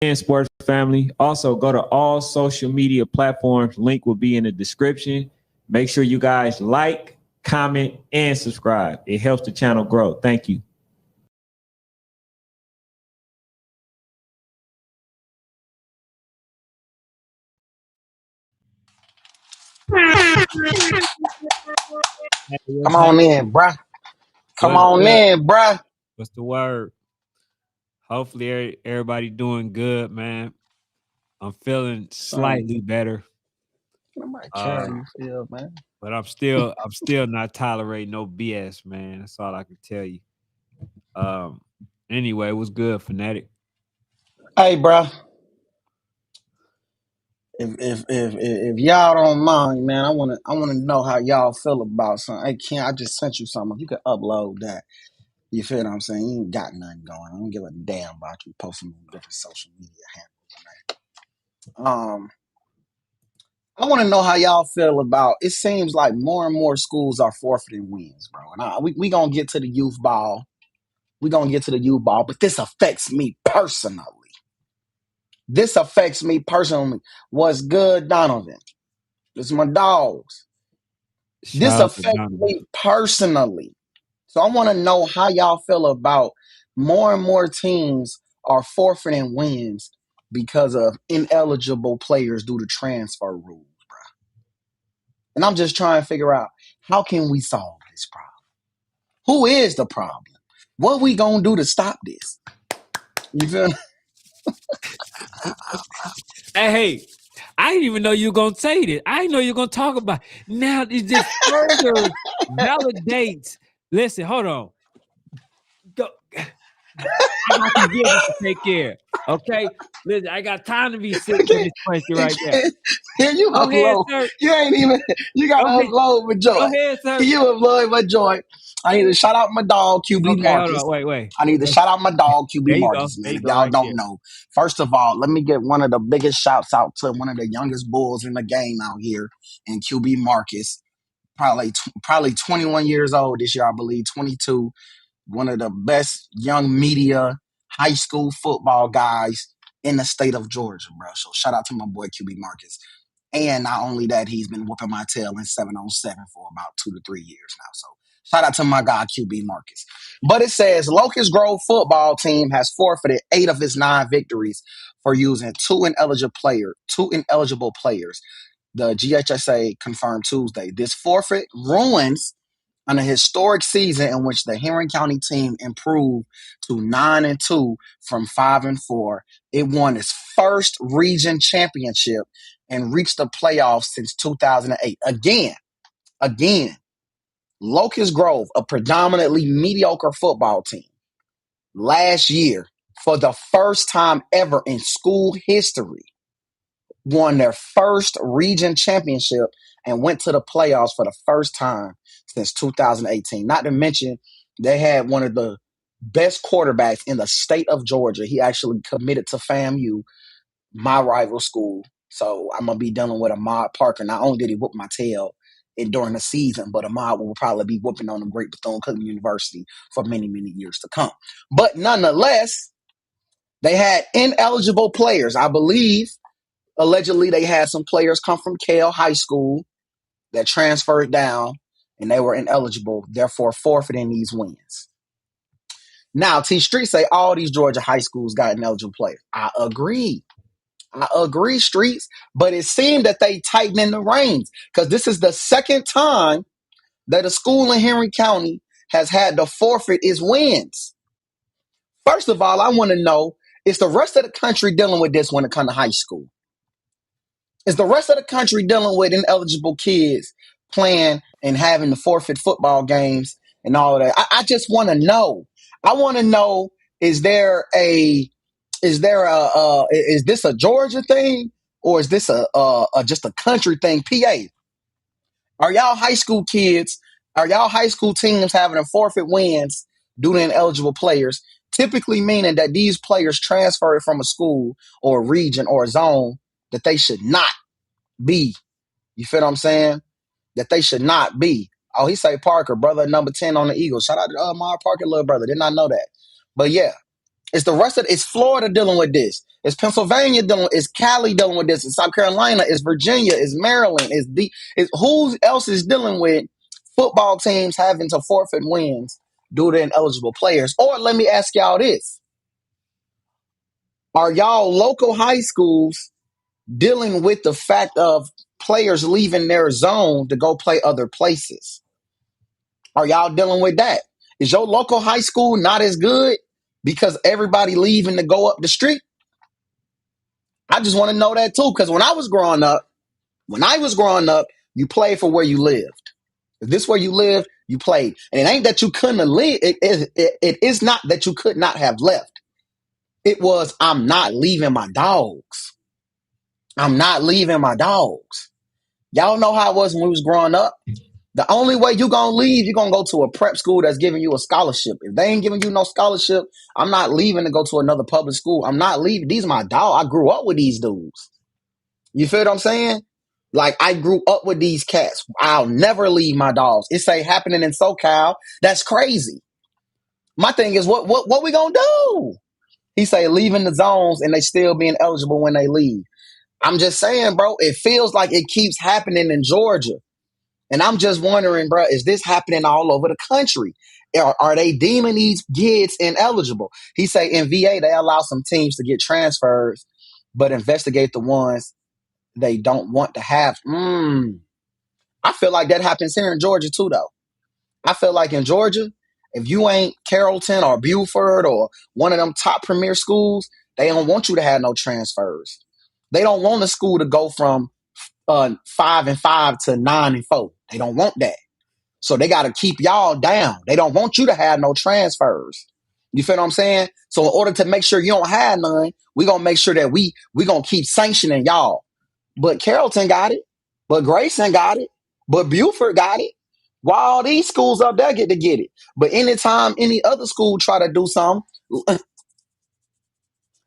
and sports family. Also, go to all social media platforms. Link will be in the description. Make sure you guys like, comment, and subscribe. It helps the channel grow. Thank you. Hey, Come what's on happening? in, bruh. Come What's on good? in, bruh. What's the word? Hopefully, everybody doing good, man. I'm feeling Son, slightly better, nobody care how uh, you feel, man. but I'm still not tolerating no BS, man. That's all I can tell you. Um, anyway, what's good, fanatic? Hey, bruh. If y'all don't mind, man, I wanna know how y'all feel about something. Hey, Ken, I just sent you something. If you could upload that, you feel what I'm saying? You ain't got nothing going. I don't give a damn about you posting on different social media handles, man. I want to know how y'all feel about. It seems like more and more schools are forfeiting wins, bro. And we gonna get to the youth ball. We gonna get to the youth ball, but this affects me personally. This affects me personally. What's good, Donovan? This is my dogs. This Shout out to affects Donovan. me personally. So I want to know how y'all feel about more and more teams are forfeiting wins because of ineligible players due to transfer rules. And I'm just trying to figure out how can we solve this problem? Who is the problem? What we gonna do to stop this? You feel me? Hey, I didn't even know you were gonna say this. I didn't know you were gonna talk about. Now it just further validates. Listen, hold on. Go. I got some business to take care. Okay, listen, I got time to be sitting for this question right there. Here you Go ahead, upload. sir. You ain't even. You Go gotta ahead. upload with Go joy. ahead, sir. You upload with joy. I need to shout out my dog QB Okay, hold on. Marcus. Wait. I need to shout out my dog QB There you go. Marcus, There man. you If go, y'all right don't there. know, first of all, let me get one of the biggest shouts out to one of the youngest bulls in the game out here, and QB Marcus. Probably 21 years old this year, I believe. 22. One of the best young media high school football guys in the state of Georgia, bro. So shout out to my boy QB Marcus. And not only that, he's been whooping my tail in 7-on-7 for about 2 to 3 years now. So shout out to my guy QB Marcus. But it says Locust Grove football team has forfeited 8 of its 9 victories for using two ineligible players. The GHSA confirmed Tuesday. This forfeit ruins on a historic season in which the Henry County team improved to 9-2 from 5-4. It won its first region championship and reached the playoffs since 2008. Again, Locust Grove, a predominantly mediocre football team, last year, for the first time ever in school history, won their first region championship and went to the playoffs for the first time since 2018. Not to mention, they had one of the best quarterbacks in the state of Georgia. He actually committed to FAMU, my rival school. So I'm gonna be dealing with Ahmad Parker. Not only did he whoop my tail during the season, but Ahmad will probably be whooping on the Great Bethune-Cookman University for many, many years to come. But nonetheless, they had ineligible players. I believe allegedly they had some players come from Cale High School that transferred down and they were ineligible, therefore forfeiting these wins. Now, T Street say all these Georgia high schools got ineligible players. I agree, Streets, but it seemed that they tightening the reins because this is the second time that a school in Henry County has had to forfeit its wins. First of all, I want to know, is the rest of the country dealing with this when it comes to high school? Is the rest of the country dealing with ineligible kids playing and having to forfeit football games and all of that? I just want to know. I want to know, is there a is this a Georgia thing or is this a just a country thing? PA, are y'all high school kids? Are y'all high school teams having to forfeit wins due to ineligible players? Typically meaning that these players transferred from a school or a region or a zone that they should not be. You feel what I'm saying? That they should not be. Oh, he say Parker, brother number 10 on the Eagles. Shout out to Mark Parker, little brother. Did not know that. But yeah, It's Florida dealing with this. It's Pennsylvania it's Cali dealing with this. It's South Carolina. It's Virginia. It's Maryland. It's who else is dealing with football teams having to forfeit wins due to ineligible players? Or let me ask y'all this: are y'all local high schools dealing with the fact of players leaving their zone to go play other places? Are y'all dealing with that? Is your local high school not as good because everybody leaving to go up the street? I just want to know that too, because when I was growing up, you played for where you lived. If this where you live, you played, and it ain't that you couldn't have lived. It is not that you could not have left. It was I'm not leaving my dogs. I'm not leaving my dogs. Y'all know how it was when we was growing up. The only way you gonna leave, you're gonna go to a prep school that's giving you a scholarship. If they ain't giving you no scholarship, I'm not leaving to go to another public school. I'm not leaving. These are my dogs. I grew up with these dudes. You feel what I'm saying? Like I grew up with these cats. I'll never leave my dogs. It's say happening in SoCal. That's crazy. My thing is, what we gonna do? He say leaving the zones and they still being eligible when they leave. I'm just saying, bro. It feels like it keeps happening in Georgia. And I'm just wondering, bro, is this happening all over the country? Are they deeming these kids ineligible? He say in VA, they allow some teams to get transfers, but investigate the ones they don't want to have. I feel like that happens here in Georgia too, though. I feel like in Georgia, if you ain't Carrollton or Buford or one of them top premier schools, they don't want you to have no transfers. They don't want the school to go from 5-5 to 9-4. They don't want that. So they got to keep y'all down. They don't want you to have no transfers. You feel what I'm saying? So in order to make sure you don't have none, we gonna make sure that we gonna keep sanctioning y'all. But Carrollton got it. But Grayson got it. But Buford got it. Why all these schools up there get to get it? But anytime any other school try to do something,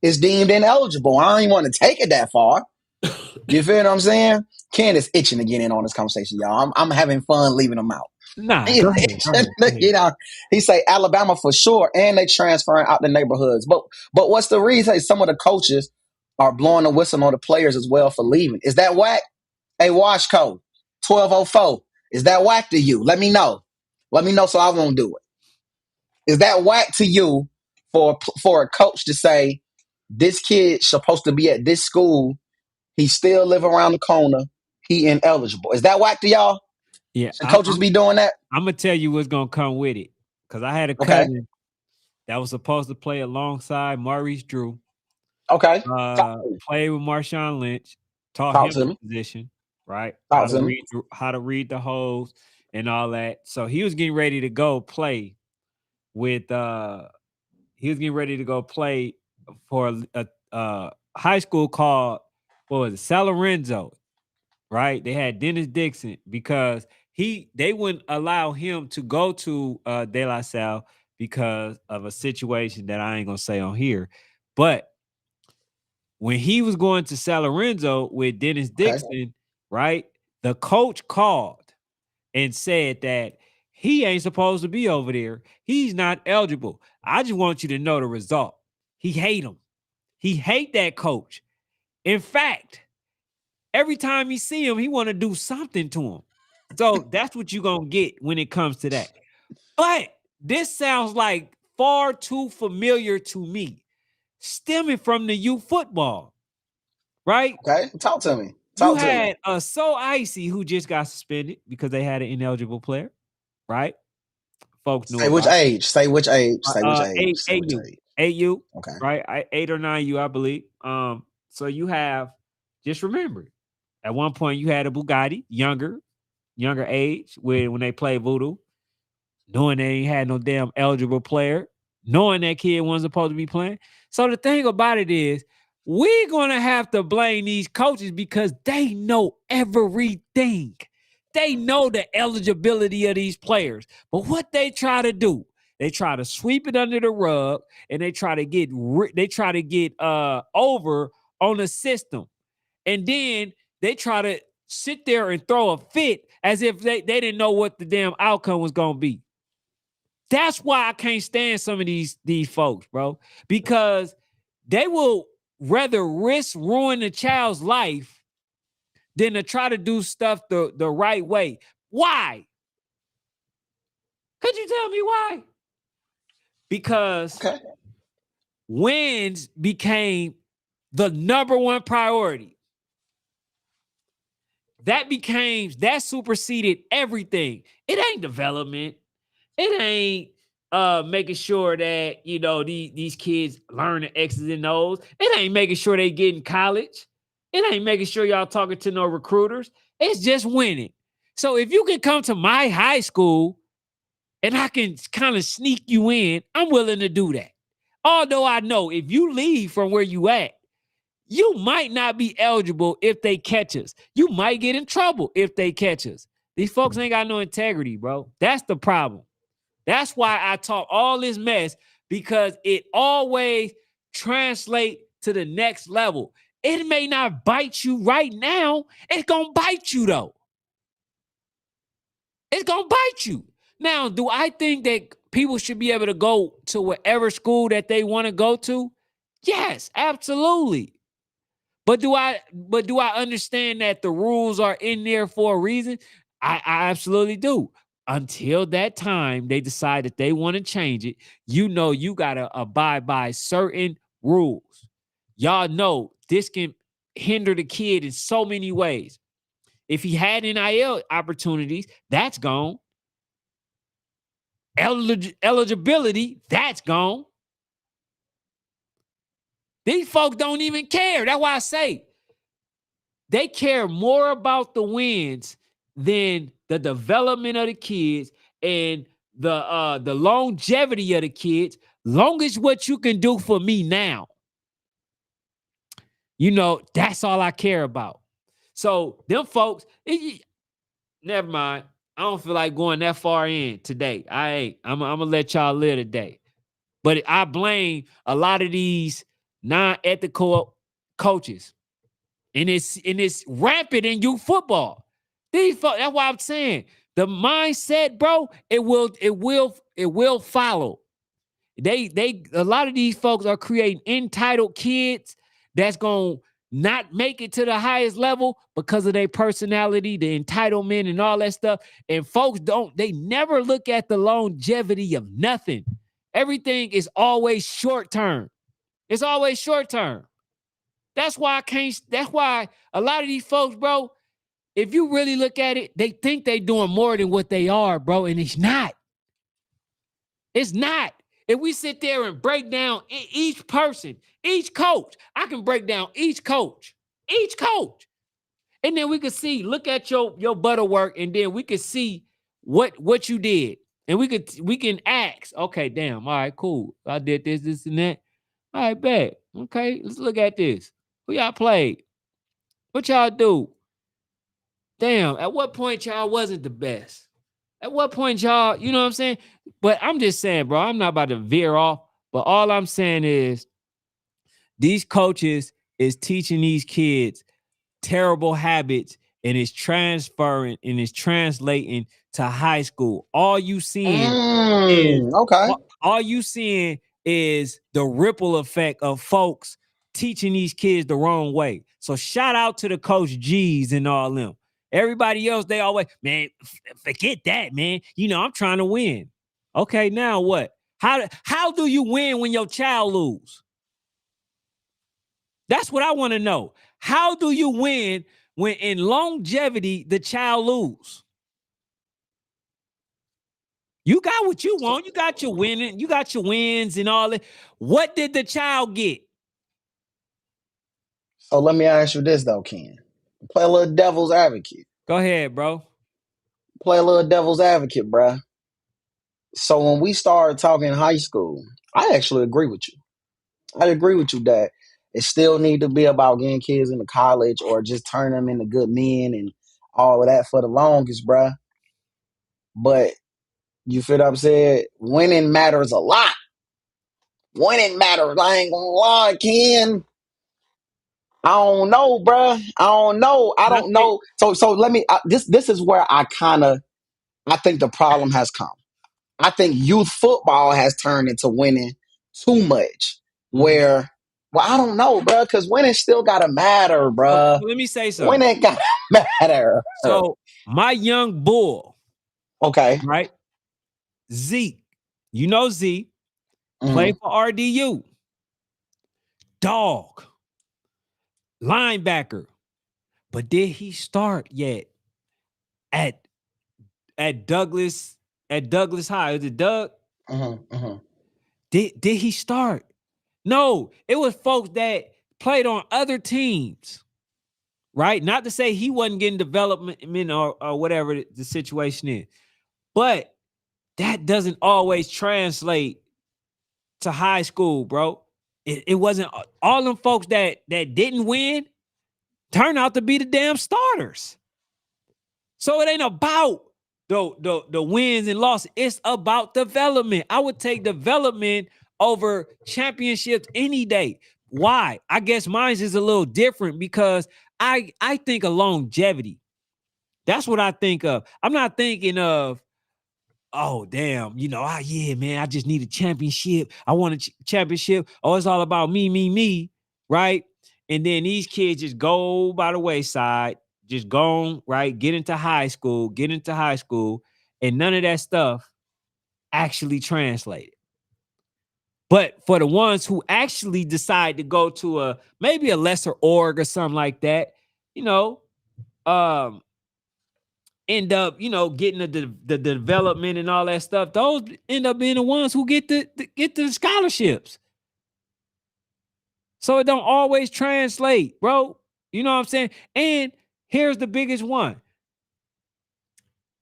it's deemed ineligible. I don't even want to take it that far. You feel what I'm saying? Candace itching to get in on this conversation, y'all. I'm having fun leaving them out. Nah, go ahead. Go ahead. Go ahead. You know, he say Alabama for sure, and they transferring out the neighborhoods. But what's the reason? Some of the coaches are blowing the whistle on the players as well for leaving. Is that whack? Hey, Washco, 1204. Is that whack to you? Let me know. Let me know so I won't do it. Is that whack to you for a coach to say this kid's supposed to be at this school? He still live around the corner. He ineligible. Is that whack to y'all? Yeah, Should coaches be doing that? I'm gonna tell you what's gonna come with it. Cause I had a Okay. cousin that was supposed to play alongside Maurice Drew. Okay. Talk to me. Played with Marshawn Lynch, taught Talk him to the me. position, right? Talk to me. How to read the holes and all that. So he was getting ready to go play with he was getting ready to go play for a high school called what was it, San Lorenzo, right? They had Dennis Dixon because they wouldn't allow him to go to De La Salle because of a situation that I ain't gonna say on here. But when he was going to San Lorenzo with Dennis Okay. Dixon, right? The coach called and said that he ain't supposed to be over there. He's not eligible. I just want you to know the result. He hate him. He hate that coach. In fact, every time he see him, he want to do something to him. So that's what you're going to get when it comes to that. But this sounds like far too familiar to me, stemming from the youth football, right? Okay. Talk to me. You Talk to me. had a So Icy who just got suspended because they had an ineligible player, right? Folks knew Say which about age. Say which age. Say which age. it. Say which age. AU, Okay. right? 8 or 9 U, I believe. So you have just remember at one point you had a Bugatti, younger age, when they played Voodoo, knowing they ain't had no damn eligible player, knowing that kid wasn't supposed to be playing. So the thing about it is, we're gonna have to blame these coaches because they know everything. They know the eligibility of these players. But what they try to do, they try to sweep it under the rug and they try to get over on the system. And then they try to sit there and throw a fit as if they didn't know what the damn outcome was gonna be. That's why I can't stand some of these folks, bro, because they will rather risk ruin a child's life than to try to do stuff the right way. Why? Could you tell me why? Because Okay. wins became the number one priority. That superseded everything. It ain't development. It ain't making sure that these kids learn the X's and O's. It ain't making sure they get in college. It ain't making sure y'all talking to no recruiters. It's just winning. So if you can come to my high school and I can kind of sneak you in, I'm willing to do that. Although I know if you leave from where you at, you might not be eligible if they catch us. You might get in trouble if they catch us. These folks ain't got no integrity, bro. That's the problem. That's why I talk all this mess, because it always translates to the next level. It may not bite you right now. It's going to bite you, though. It's going to bite you. Now, do I think that people should be able to go to whatever school that they want to go to? Yes, absolutely. But do I understand that the rules are in there for a reason? I absolutely do. Until that time they decide that they want to change it, you gotta abide by certain rules. Y'all know this can hinder the kid in so many ways. If he had NIL opportunities, that's gone. Eligibility, that's gone. These folks don't even care. That's why I say they care more about the wins than the development of the kids and the longevity of the kids. Long as what you can do for me now, that's all I care about. So them folks, never mind. I don't feel like going that far in today. I ain't. I'm gonna let y'all live today. But I blame a lot of these non-ethical coaches. And it's rampant in youth football. That's why I'm saying the mindset, bro. It will follow. A lot of these folks are creating entitled kids that's gonna not make it to the highest level because of their personality, the entitlement, and all that stuff. And folks they never look at the longevity of nothing. Everything is always short term. It's always short term. That's why a lot of these folks, bro, if you really look at it, they think they doing more than what they are, bro, and it's not. It's not. If we sit there and break down each person, each coach, I can break down each coach, and then we can see, look at your butterwork, and then we can see what you did, and we can ask, okay, damn, all right, cool, I did this, and that. All right, bet. Okay, let's look at this. Who y'all played? What y'all do? Damn, at what point y'all wasn't the best? At what point y'all, you know what I'm saying? But I'm just saying, bro, I'm not about to veer off. But all I'm saying is these coaches is teaching these kids terrible habits, and it's transferring and it's translating to high school. All you seeing is Okay. all you seeing is the ripple effect of folks teaching these kids the wrong way. So shout out to the Coach G's and all them. Everybody else, they always, man, forget that, man. I'm trying to win. Okay, now what? How do you win when your child lose? That's what I want to know. How do you win when in longevity the child lose? You got what you want. You got your winning. You got your wins and all that. What did the child get? So let me ask you this though, Ken. Play a little devil's advocate. Go ahead, bro. Play a little devil's advocate, bruh. So when we started talking high school, I actually agree with you. I agree with you that it still need to be about getting kids into college or just turn them into good men and all of that for the longest, bruh. But you feel what I'm saying? Winning matters a lot. Winning matters. I ain't gonna lie, Ken. I don't know, bruh. I don't know. I I don't think, know. So let me. This is where I think the problem has come. I think youth football has turned into winning too much. Mhm. Where, well, I don't know, bro, because winning still gotta matter, So bro. let me say something. Winning gotta matter. So my young bull, Okay. right? Zeke, you know Z, play Mm-hmm. for RDU, dog, linebacker. But did he start yet at at Douglas at Douglas High? Is it Doug? Mm-hmm. Mm-hmm. Did he start? No, it was folks that played on other teams, right? Not to say he wasn't getting development or whatever the situation is, but that doesn't always translate to high school, bro. It wasn't all them folks that didn't win turn out to be the damn starters. So it ain't about the wins and losses. It's about development. I would take development over championships any day. Why? I guess mine is a little different because I think of longevity. That's what I think of. I'm not thinking of, oh damn, yeah, man, I just need a championship. I want a championship. Oh, it's all about me, right? And then these kids just go by the wayside, just go right, get into high school, and none of that stuff actually translated. But for the ones who actually decide to go to a maybe a lesser org or something like that, you know, um, end up, getting the development and all that stuff. Those end up being the ones who get the scholarships. So it don't always translate, bro. You know what I'm saying? And here's the biggest one.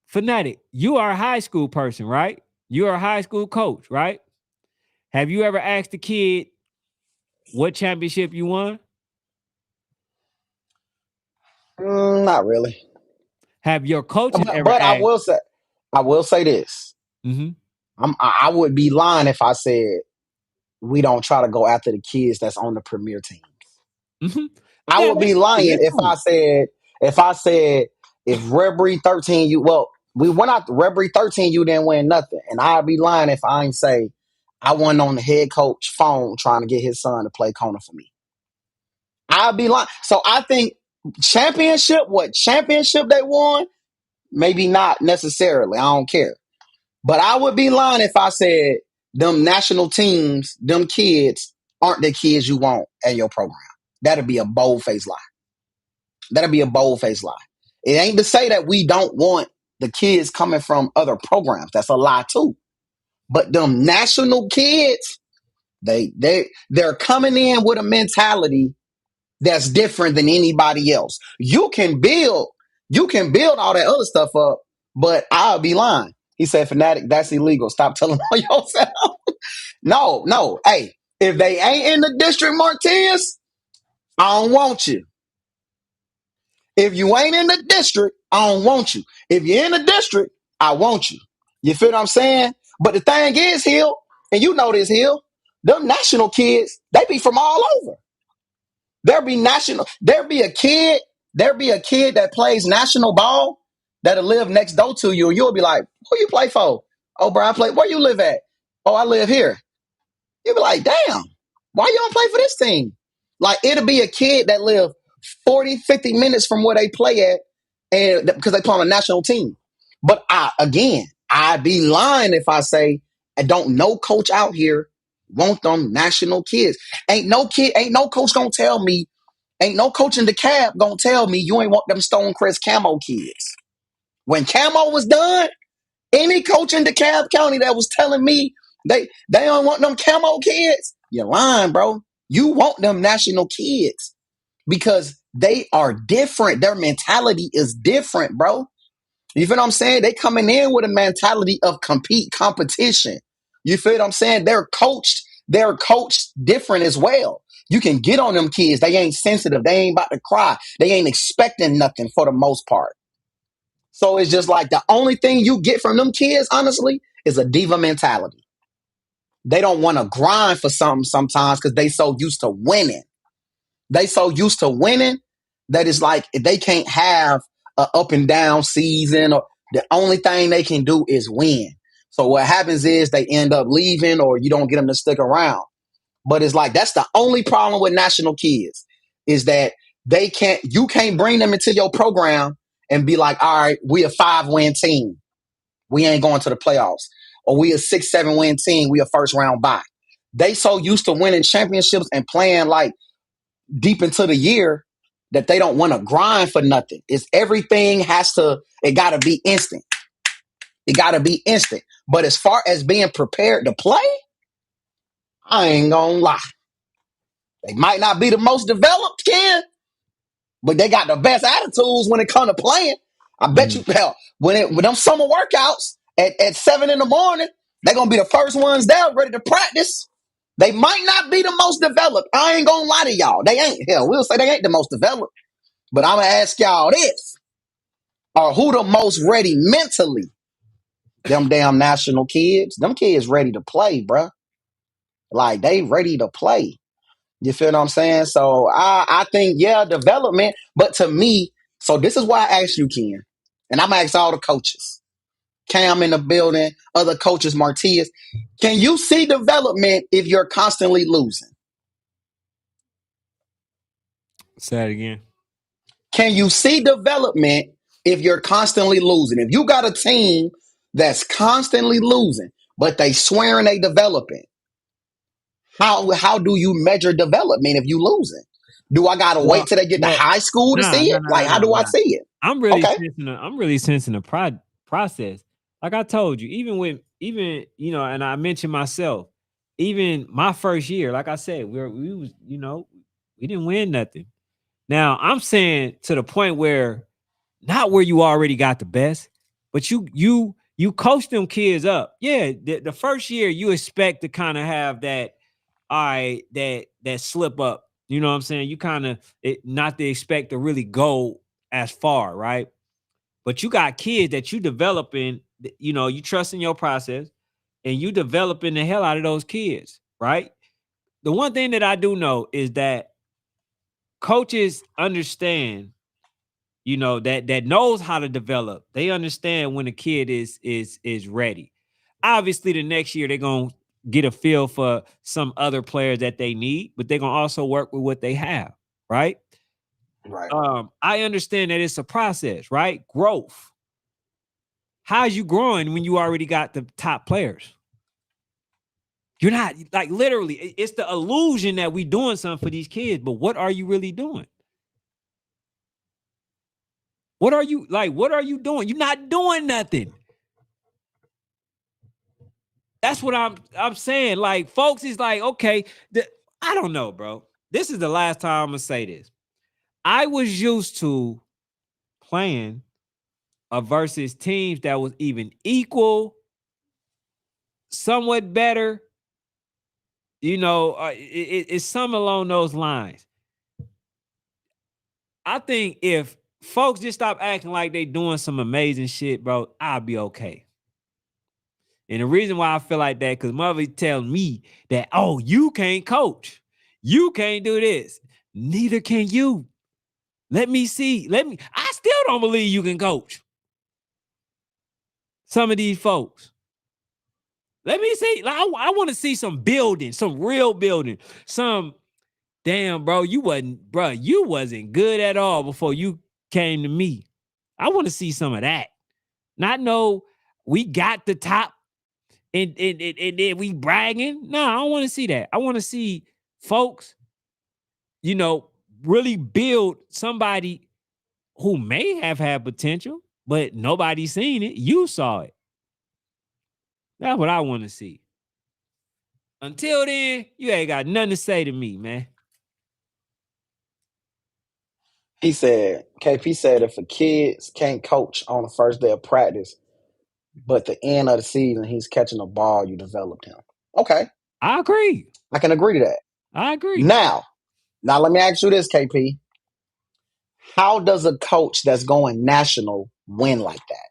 Fanatic, you are a high school person, right? You are a high school coach, right? Have you ever asked the kid what championship you won? Not really. Have your coaches ever But asked? I will say this. Mm-hmm. I would be lying if I said we don't try to go after the kids that's on the premier teams. Mm-hmm. I Yeah, would be that's cool. lying That's cool. if I said if Rebri 13 you we went out to Rebri 13 you didn't win nothing. And I'd be lying if I ain't say I wasn't on the head coach phone trying to get his son to play corner for me. I'd be lying. So I think what championship they won, maybe not necessarily. I don't care. But I would be lying if I said them national teams, them kids aren't the kids you want at your program. That'd be a bold faced lie. That'd be a bold faced lie. It ain't to say that we don't want the kids coming from other programs. That's a lie too. But them national kids, they're coming in with a mentality that's different than anybody else. You can build all that other stuff up, but I'll be lying. He said, "Fanatic, that's illegal. Stop telling on yourself." No, no. Hey, if they ain't in the district, Martinez, I don't want you. If you ain't in the district, I don't want you. If you're in the district, I want you. You feel what I'm saying? But the thing is, Hill, and you know this, Hill, them national kids, they be from all over. There'll be a kid that plays national ball that'll live next door to you, and you'll be like, who you play for? Oh, bro, I play. Where you live at? Oh, I live here. You'll be like, damn, why you don't play for this team? Like, it'll be a kid that live 40, 50 minutes from where they play at, and because they play on a national team. But I'd be lying if I say I don't know coach out here want them national kids. Ain't no coach gonna tell me, ain't no coach in the cab gonna tell me you ain't want them Stonecrest Camo kids. When Camo was done, any coach in DeKalb County that was telling me they don't want them Camo kids, you're lying, bro. You want them national kids because they are different. Their mentality is different, bro. You feel what I'm saying? They coming in with a mentality of competition. You feel what I'm saying? They're coached different as well. You can get on them kids. They ain't sensitive. They ain't about to cry. They ain't expecting nothing for the most part. So it's just like the only thing you get from them kids, honestly, is a diva mentality. They don't want to grind for something sometimes because they so used to winning. They so used to winning that it's like they can't have a up and down season or the only thing they can do is win. So what happens is they end up leaving or you don't get them to stick around. But it's like that's the only problem with national kids is that you can't bring them into your program and be like, all right, we a 5-win team. We ain't going to the playoffs. Or we a 6-7-win team. We a first round bye. They so used to winning championships and playing like deep into the year that they don't want to grind for nothing. It's everything it gotta be instant. It gotta be instant. But as far as being prepared to play, I ain't gonna lie. They might not be the most developed kid, but they got the best attitudes when it comes to playing. I bet you, hell, when them summer workouts at 7 in the morning, they're gonna be the first ones there ready to practice. They might not be the most developed. I ain't gonna lie to y'all. They ain't. Hell, we'll say they ain't the most developed. But I'm gonna ask y'all this: or who the most ready mentally? Them damn national kids. Them kids ready to play, bruh. Like they ready to play. You feel what I'm saying? So I think, yeah, development. But to me, so this is why I asked you, Ken. And I'm gonna ask all the coaches. Cam in the building, other coaches, Martias. Can you see development if you're constantly losing? Say it again. Can you see development if you're constantly losing? If you got a team that's constantly losing, but they swearing they developing, how do you measure development if you losing? Do I gotta wait till they get to Well, high school to nah, see nah, it? nah, Like, nah, how nah, do I nah. see it? I'm really Okay. sensing the process. Like I told you, even and I mentioned myself, even my first year, like I said, we was, we didn't win nothing. Now I'm saying to the point where not where you already got the best, but you coach them kids up. Yeah, the first year you expect to kind of have that, all right, that slip up. You know what I'm saying? You kind of not to expect to really go as far, right? But you got kids that you developing, you trust in your process and you developing the hell out of those kids, right? The one thing that I do know is that coaches understand, that knows how to develop. They understand when a kid is ready. Obviously, the next year they're gonna get a feel for some other players that they need, but they're gonna also work with what they have, right? Right. I understand that it's a process, right? Growth. How's you growing when you already got the top players? You're not, like, literally, it's the illusion that we doing something for these kids, but what are you really doing? What are you doing? You're not doing nothing. That's what I'm saying. Like, folks is like, okay, I don't know, bro. This is the last time I'm gonna say this. I was used to playing versus teams that was even equal, somewhat better. It's some along those lines. I think if folks just stop acting like they doing some amazing shit, bro, I'll be okay. And the reason why I feel like that, because mother telling me that, oh, you can't coach. You can't do this. Neither can you. Let me see. I still don't believe you can coach some of these folks. Let me see. Like, I want to see some building, some real building. Some, damn, bro, you wasn't good at all before you came to me. I want to see some of that. Not know we got the top and then we bragging. No, I don't want to see that. I want to see folks, really build somebody who may have had potential, but nobody seen it. You saw it. That's what I want to see. Until then, you ain't got nothing to say to me, man. KP said, if a kid can't coach on the first day of practice, but the end of the season, he's catching a ball, you developed him. Okay. I agree. I can agree to that. I agree. Now let me ask you this, KP. How does a coach that's going national win like that?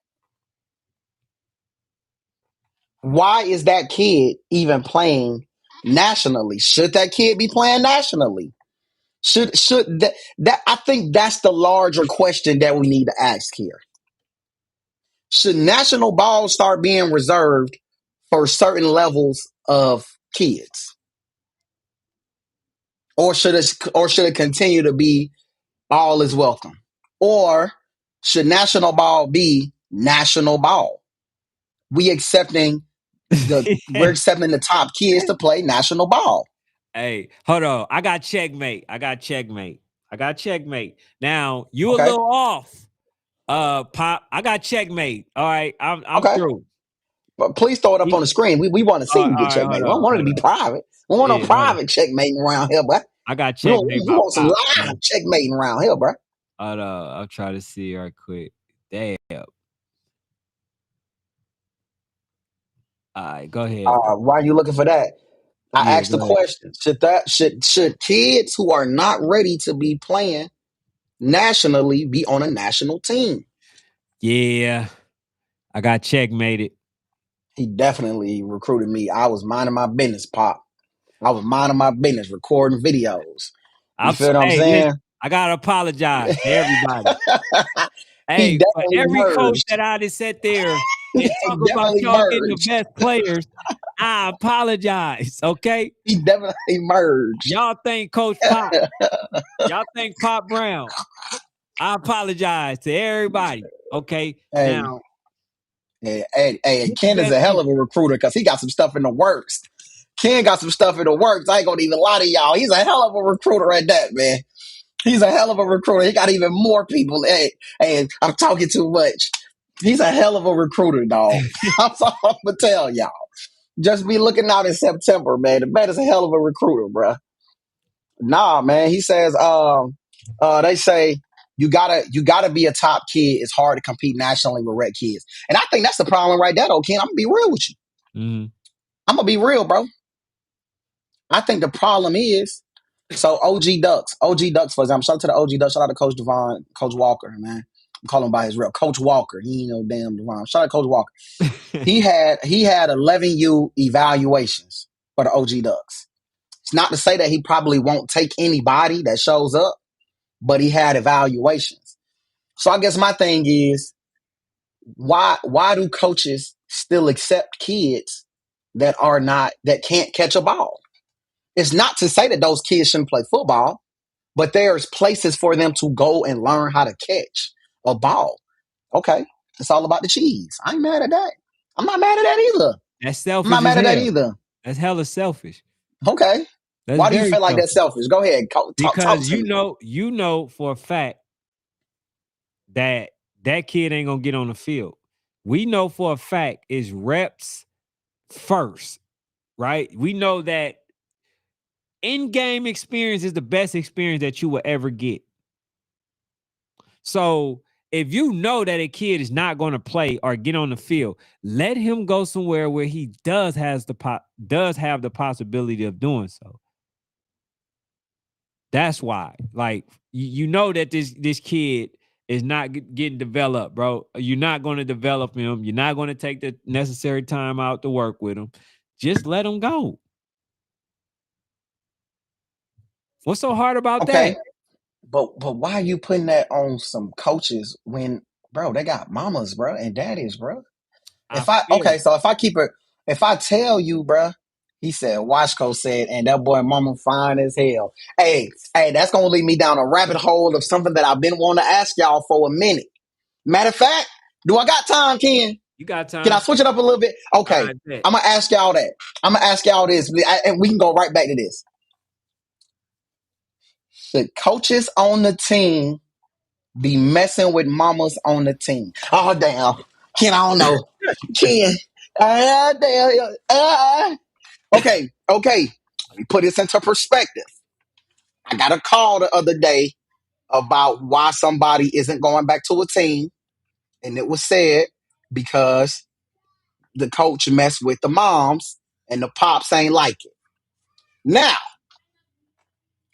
Why is that kid even playing nationally? Should that kid be playing nationally? Should that I think that's the larger question that we need to ask here. Should national balls start being reserved for certain levels of kids, or should it continue to be all is welcome, or should national ball be national ball? We accepting we're accepting the top kids to play national ball. Hey, hold on. I got checkmate. I got checkmate. I got checkmate. Now you a Okay, little off. Pop. I got checkmate. All right. I'm okay. through. But please throw it up on the screen. We want to see you All get right, hold checkmate. We don't on, want it to hold be on. private. We don't want no Yeah, hold on. private checkmating around here, bro. I got We don't checkmate we by want some Pop. live checkmating around here, bro. Hold on. I'll try to see right quick. Damn. All right, go ahead, Pop. Why are you looking for that? I Yeah, asked the go ahead. question: should kids who are not ready to be playing nationally be on a national team? Yeah, I got checkmated. He definitely recruited me. I was minding my business, Pop. I was minding my business, recording videos. You feel what I'm Hey, listen, saying? I gotta apologize to everybody. He Hey, for definitely every coach merged. that I just sat there and He talk about definitely y'all getting the merged. best players, I apologize. Okay, He definitely merged. y'all think Coach Pop, y'all think Pop Brown. I apologize to everybody. Okay, Hey, now hey, get the Ken is best a hell of a people. recruiter because he got some stuff in the works. Ken got some stuff in the works. I ain't gonna even lie to y'all. He's a hell of a recruiter at that, man. He's a hell of a recruiter. He got even more people. Hey, I'm talking too much. He's a hell of a recruiter, dog. That's all I'm gonna tell y'all. Just be looking out in September, man. The man is a hell of a recruiter, bruh. Nah, man. He says, they say you gotta be a top kid. It's hard to compete nationally with red kids, and I think that's the problem right there, though, Ken. I'm gonna be real with you. Mhm. I'm gonna be real, bro. I think the problem is so OG Ducks, for example. Shout out to the OG Ducks. Shout out to Coach Devon, Coach Walker, man. I'm calling him by his real Coach Walker. He ain't no damn Devon. Shout out to Coach Walker. He had 11U evaluations for the OG Ducks. It's not to say that he probably won't take anybody that shows up, but he had evaluations. So I guess my thing is, why do coaches still accept kids that can't catch a ball? It's not to say that those kids shouldn't play football, but there's places for them to go and learn how to catch a ball. Okay, it's all about the cheese. I ain't mad at that. I'm not mad at that either. That's I'm selfish not as mad at that hell. either. That's hella selfish. Okay, That's why do you very feel like that's selfish selfish? Go ahead, talk because to me. you know for a fact that that kid ain't gonna get on the field. We know for a fact is reps first, right? We know that in-game experience is the best experience that you will ever get. So if you know that a kid is not going to play or get on the field, let him go somewhere where he does have the possibility of doing so. That's why, like, you know that this kid is not getting developed, bro. You're not going to develop him. You're not going to take the necessary time out to work with him. Just let him go. What's so hard about that? Okay, but why are you putting that on some coaches when, bro, they got mamas, bro, and daddies, bro? I Okay, feel so if I tell you, bro, he said, Washko said, and that boy mama fine as hell. Hey, that's gonna lead me down a rabbit hole of something that I've been wanting to ask y'all for a minute. Matter of fact, do I got time, Ken? you got Can I time. switch it up a little bit? I Okay, bet. I'm gonna ask y'all that. I'm gonna ask y'all this, and we can go right back to this. Should coaches on the team be messing with mamas on the team? Oh damn, Ken, I don't know. Ken, damn, okay. Let me put this into perspective. I got a call the other day about why somebody isn't going back to a team, and it was said because the coach messed with the moms and the pops ain't like it. Now,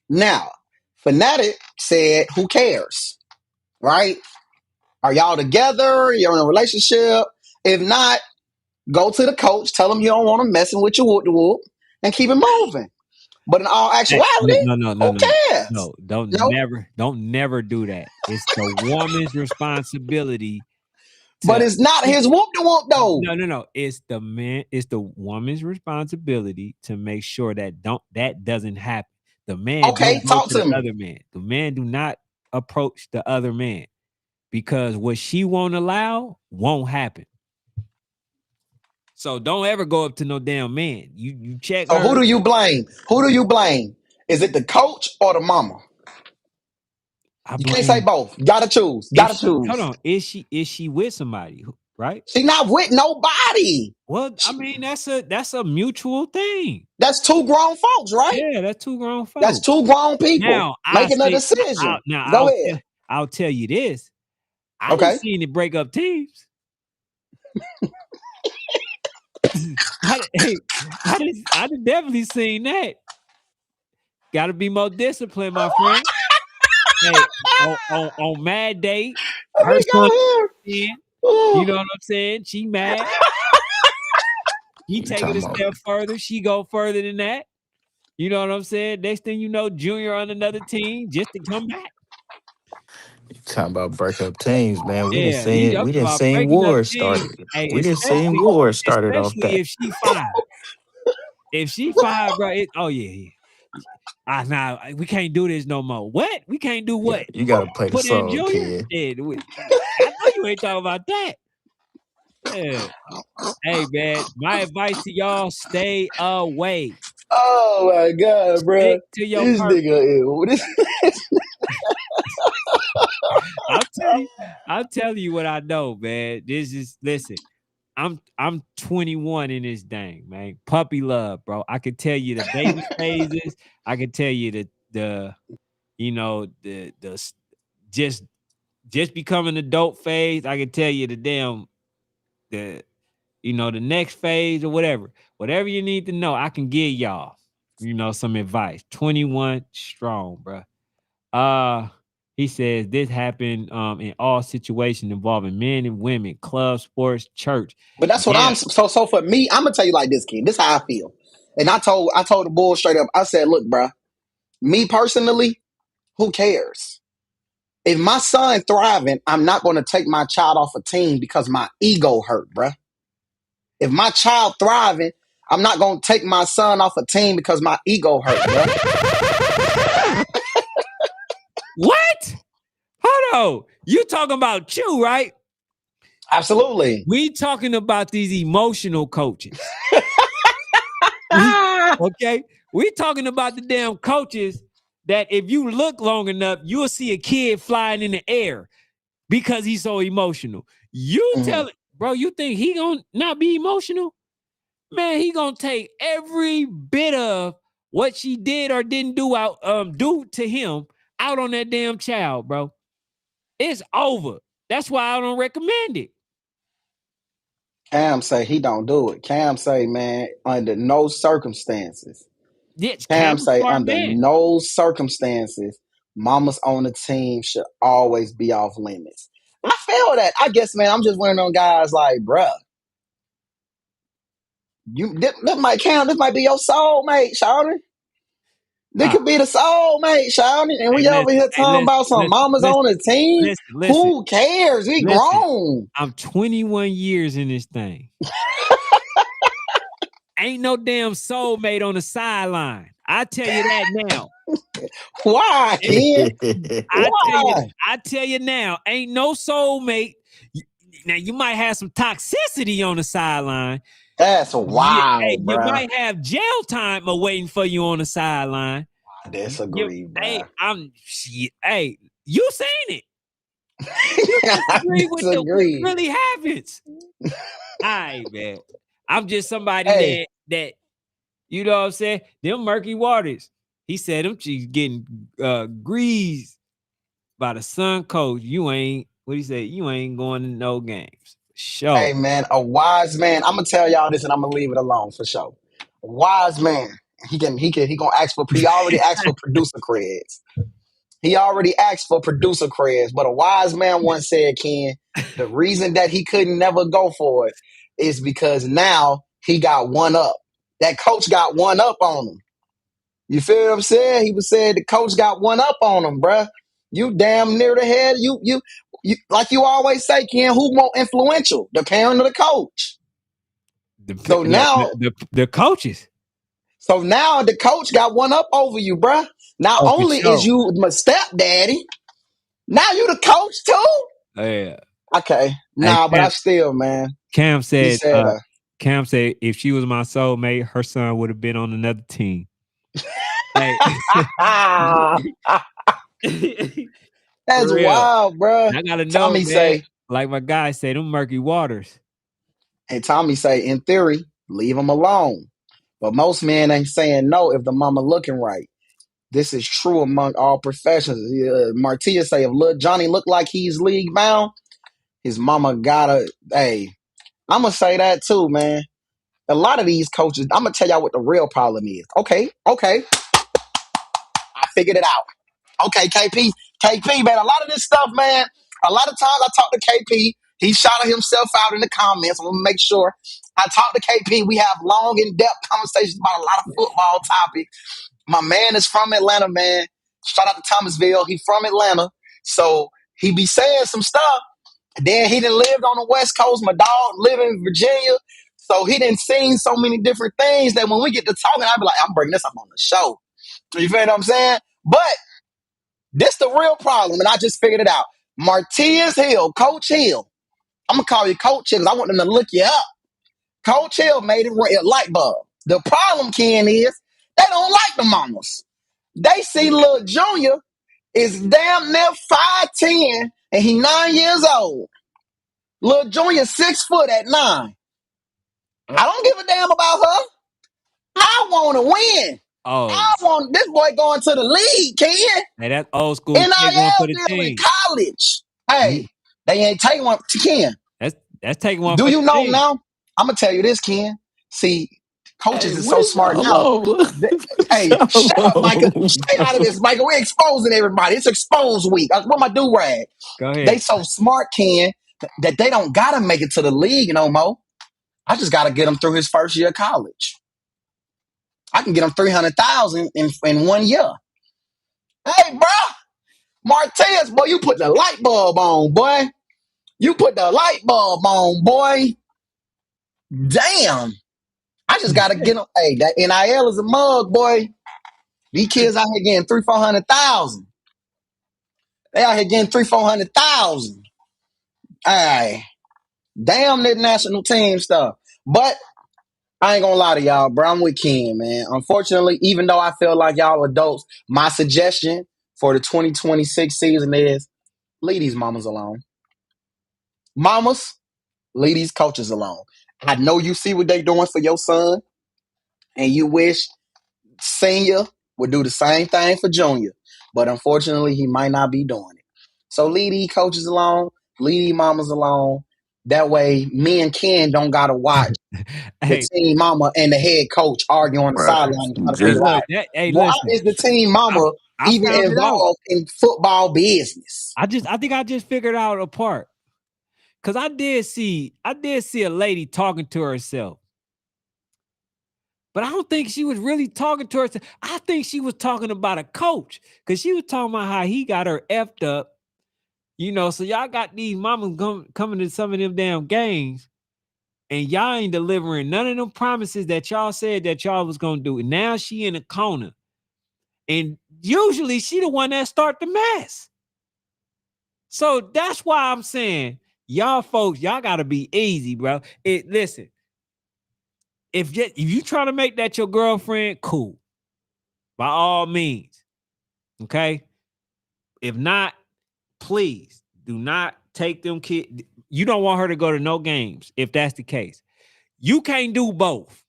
now, Fanatic said, "Who cares?" Right? Are y'all together? You're in a relationship? If not, go to the coach, tell him you don't want him messing with your whoop de whoop, and keep it moving. But in all Hey, actuality, no, no, no, who no, cares? no. Don't No, never, don't never do that. It's the woman's responsibility But to it's not his whoop de whoop though. no. It's the man. It's the woman's responsibility to make sure that doesn't happen. The man Okay, don't go talk to the to me. other man. The man do not approach the other man because what she won't allow won't happen. So don't ever go up to no damn man. You check So who her. do you blame? Who do you blame? Is it the coach or the mama? I You can't say blame both. You gotta choose. if Gotta she hold choose. on. Is she with somebody? Right? She not with nobody. Well, I mean that's a mutual thing. That's two grown folks, right? Yeah, that's two grown That's folks. two grown people Now I making a say decision. now Go ahead. I'll tell you this. I done Okay. seen it break up teams. Hey, I done definitely seen that. Got to be more disciplined, my friend. Hey, on mad date, Let her me son go here. in. You Ooh. know what I'm saying? She mad. He You take it talking a about step further. She go further than that. You know what I'm saying? Next thing you know, Junior on another team just to come back. you talking about break up teams, man. Yeah, you We talking didn't about seen breaking up wars teams. started. Hey, We didn't seen wars started off especially that. if she five. If she five, bro, oh yeah. Nah, we can't do this no more. What? We can't do Yeah, what? you gotta play the Put in song, Junior? kid. Yeah, I know you ain't talking about that. Yeah. Hey, man, my advice to y'all: stay away. Oh my god, bro. Stick to your This purpose. nigga is I'll tell you. I'll tell you what I know, man. This is listen. I'm 21 in this thing, man. Puppy love, bro. I can tell you the baby phases. I can tell you the you know just becoming adult phase. I can tell you the the next phase or whatever. Whatever you need to know, I can give y'all, some advice. 21 strong, bro. Uh he says this happened in all situations involving men and women, club, sports, church. But that's what Yeah. so for me, I'm gonna tell you like this, kid. This is how I feel. And I told the bull straight up, I said, look, bro, me personally, who cares? If my son thriving, I'm not gonna take my child off a team because my ego hurt, bro. If my child thriving, I'm not gonna take my son off a team because my ego hurt, bro. What? Hold on. You talking about you, right? Absolutely. We talking about these emotional coaches. Ah, Okay? We talking about the damn coaches that if you look long enough, you'll see a kid flying in the air because he's so emotional. You tell it, bro, you think he gonna not be emotional? Man, he gonna take every bit of what she did or didn't do to him out on that damn child, bro. It's over. That's why I don't recommend it. Cam say he don't do it. Cam say, man, under no circumstances. Yes, Cam Cam's a say, smart under man. no circumstances, mamas on the team should always be off limits. I feel that. I guess, man, I'm just one of them guys like, bruh, this might count. This might be your soulmate, Shawty. This Ah, could be the soulmate, Shawty. And hey, we over here talking about some mamas on the team. listen, Who cares? We listen. grown. I'm 21 years in this thing. Ain't no damn soulmate on the sideline. I tell you that now. Why, kid? Why? I tell you now, ain't no soulmate. Now you might have some toxicity on the sideline. That's Hey, wild, you bruh. might have jail time waiting for you on the sideline. I disagree, Hey, bruh. hey, you seen it. You I disagree with what disagree. really happens. All right, man. I'm just somebody Hey, that you know what I'm saying. Them murky waters. He said them cheeks getting greased by the sun coach. You ain't what he said. You ain't going to no games. hey, Sure. man, a wise man. I'm gonna tell y'all this, and I'm gonna leave it alone for sure. A wise man. He gonna ask for. He already asked for producer creds. He already asked for producer creds. But a wise man once said, Ken, the reason that he couldn't never go for it is because now he got one up. That coach got one up on him. You feel what I'm saying? He was saying the coach got one up on him, bruh. You damn near the head. You like you always say, Ken. Who more influential, the parent or the coach? The So now, the coaches. so now the coach got one up over you, bruh. Not Oh, for only is sure. you my stepdaddy, now you the coach too. Yeah. Okay, Hey, nah, but I still, man. Cam He said, said, Cam said if she was my soulmate, her son would have been on another team. Hey, "That's for real. wild, bruh." And I gotta know, Tommy man. say, Like my guy said, them murky waters. and Tommy say, in theory, leave him alone. But most men ain't saying no if the mama looking right. This is true among all professions. Martia say if little Johnny look like he's league bound, his mama gotta. Hey, I'm gonna say that too, man. A lot of these coaches, I'm gonna tell y'all what the real problem is. Okay, I figured it out. Okay, KP, man. A lot of this stuff, man. A lot of times I talk to KP. He shouted himself out in the comments. I'm gonna make sure I talk to KP. We have long, in-depth conversations about a lot of football topics. My man is from Atlanta, man. Shout out to Thomasville. He from Atlanta. So he be saying some stuff. Then he done lived on the West Coast. My dog live in Virginia. So he done seen so many different things that when we get to talking, I be like, I'm bringing this up on the show. You feel what I'm saying? But this the real problem, and I just figured it out. Martiz Hill, Coach Hill. I'm gonna call you Coach Hill because I want them to look you up. Coach Hill made it a light bulb. The problem, Ken, is they don't like the mamas. They see little Junior is damn near 5'10 and he 9 years old. Little Junior 6 foot at 9. I don't give a damn about her. I want to win. Oh, I want this boy going to the league, Ken. hey, that's old school. Take one for NIL the deal in team. college. You Hey, they ain't taking one to Ken. that's taking one Do for the you know team. now? I'm gonna tell you this, Ken. See, Hey, coaches is so what smart y'all now. on? Hey, What shut up, y'all Micah. on, Stay out of bro? this, Micah. We're exposing everybody. It's expose week. What my do rag? Go They ahead. so smart, Ken, that they don't gotta make it to the league no more. I just gotta get him through his first year of college. I can get him 300,000 in 1 year. Hey, bro, Martez, boy, you put the light bulb on, boy. You put the light bulb on, boy. Damn. I just gotta get them. Hey, that NIL is a mug, boy. These kids out here getting 300,000, 400,000. They out here getting 300,000, 400,000. Hey, damn that national team stuff. But I ain't gonna lie to y'all, bro. I'm with Ken, man. Unfortunately, even though I feel like y'all adults, my suggestion for the 2026 season is leave these mamas alone. Mamas, leave these coaches alone. I know you see what they doing for your son, and you wish Senior would do the same thing for Junior, but unfortunately, he might not be doing it. So leave these coaches alone, leave these mamas alone. That way, me and Ken don't gotta watch the Hey, team mama and the head coach argue on the Bruh, sideline and try to hey, just figure look. out Hey, why listen. is the team I mama I even found it out. involved in football business. I think I just figured out a part because I did see a lady talking to herself, but I don't think she was really talking to herself. I think she was talking about a coach because she was talking about how he got her effed up. So y'all got these mamas coming to some of them damn games, and y'all ain't delivering none of them promises that y'all said that y'all was gonna do. And now she in a corner, and usually she the one that start the mess. So that's why I'm saying, y'all folks, y'all gotta be easy, bro. Listen, if you trying to make that your girlfriend, cool, by all means, okay. If not, please do not take them kids. You don't want her to go to no games if that's the case. You can't do both.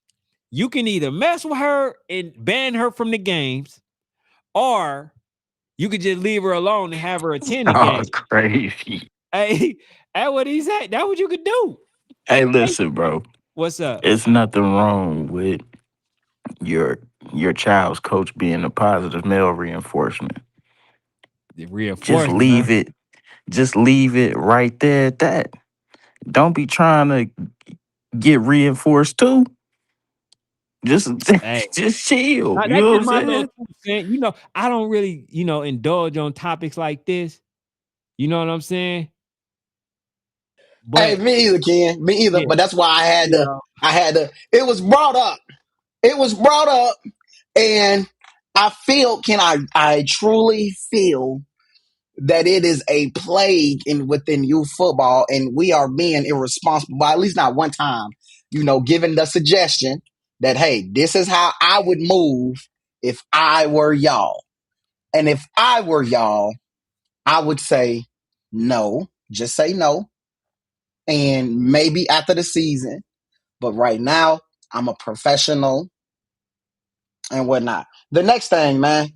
You can either mess with her and ban her from the games, or you could just leave her alone and have her attend the oh, game. crazy. Hey, that's what he said. That's what you could do. Hey, Hey, listen, bro. what's up? It's nothing wrong with your your child's coach being a positive male reinforcement. The Just reinforcement, huh? leave it. Just leave it right there at that. Don't be trying to get reinforced too. Just Hey, just chill. now You that's know what just I'm my little saying? 2 cents. I don't really, indulge on topics like this. You know what I'm saying? Hey, But me either, Ken. Me either. yeah, But that's why I had to. yeah. I had to. It was brought up. It was brought up, and I feel. Can I truly feel that it is a plague in within youth football, and we are being irresponsible. By at least not one time, giving the suggestion that hey, this is how I would move if I were y'all, and if I were y'all, I would say no. Just say no, and maybe after the season. But right now, I'm a professional and whatnot. The next thing, man,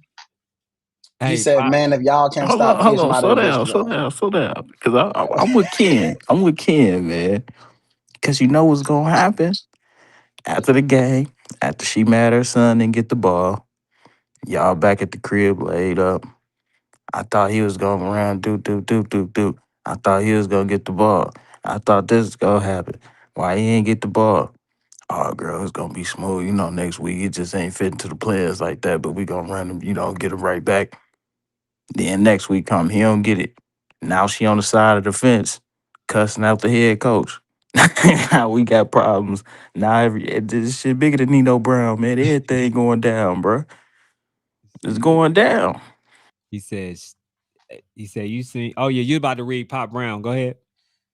he Hey, said, man, if y'all can't Hold stop on, hold kids from on. out of Slow the down, district, slow down, slow down. Because I'm with Ken. I'm with Ken, man. Because you know what's going to happen? After the game, after she mad her son didn't get the ball, y'all back at the crib laid up. I thought he was going around do. I thought he was going to get the ball. I thought this was going to happen. Why he ain't get the ball? Oh, girl, it's going to be smooth. You know, next week it just ain't fitting to the players like that, but we going to run him, get him right back. Then next week come, he don't get it. Now she on the side of the fence, cussing out the head coach. Now we got problems. Now this shit bigger than Nino Brown, man. Everything going down, bro. It's going down. he says, he said, you see, oh yeah, you about to read Pop Brown. Go ahead.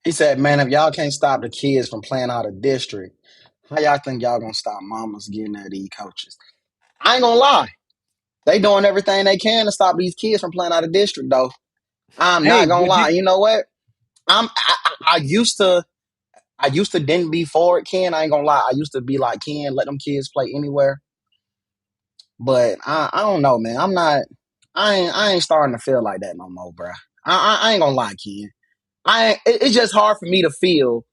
he said, man, if y'all can't stop the kids from playing out of district, how y'all think y'all gonna stop mamas getting at these coaches? I ain't gonna lie. They doing everything they can to stop these kids from playing out of district, though. I'm Hey, not gonna but lie. You know what? I used to didn't be for it, Ken. I ain't gonna lie. I used to be like Ken, let them kids play anywhere. But I don't know, man. I ain't starting to feel like that no more, bro. I ain't gonna lie, Ken. It's just hard for me to feel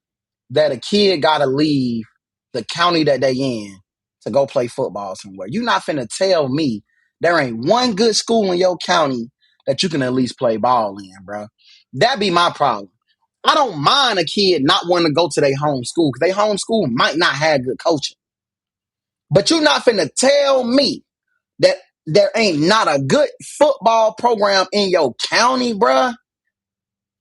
that a kid gotta leave the county that they in to go play football somewhere. You're not finna tell me there ain't one good school in your county that you can at least play ball in, bro. That be my problem. I don't mind a kid not wanting to go to their home school because their home school might not have good coaching. But you're not finna tell me that there ain't not a good football program in your county, bruh.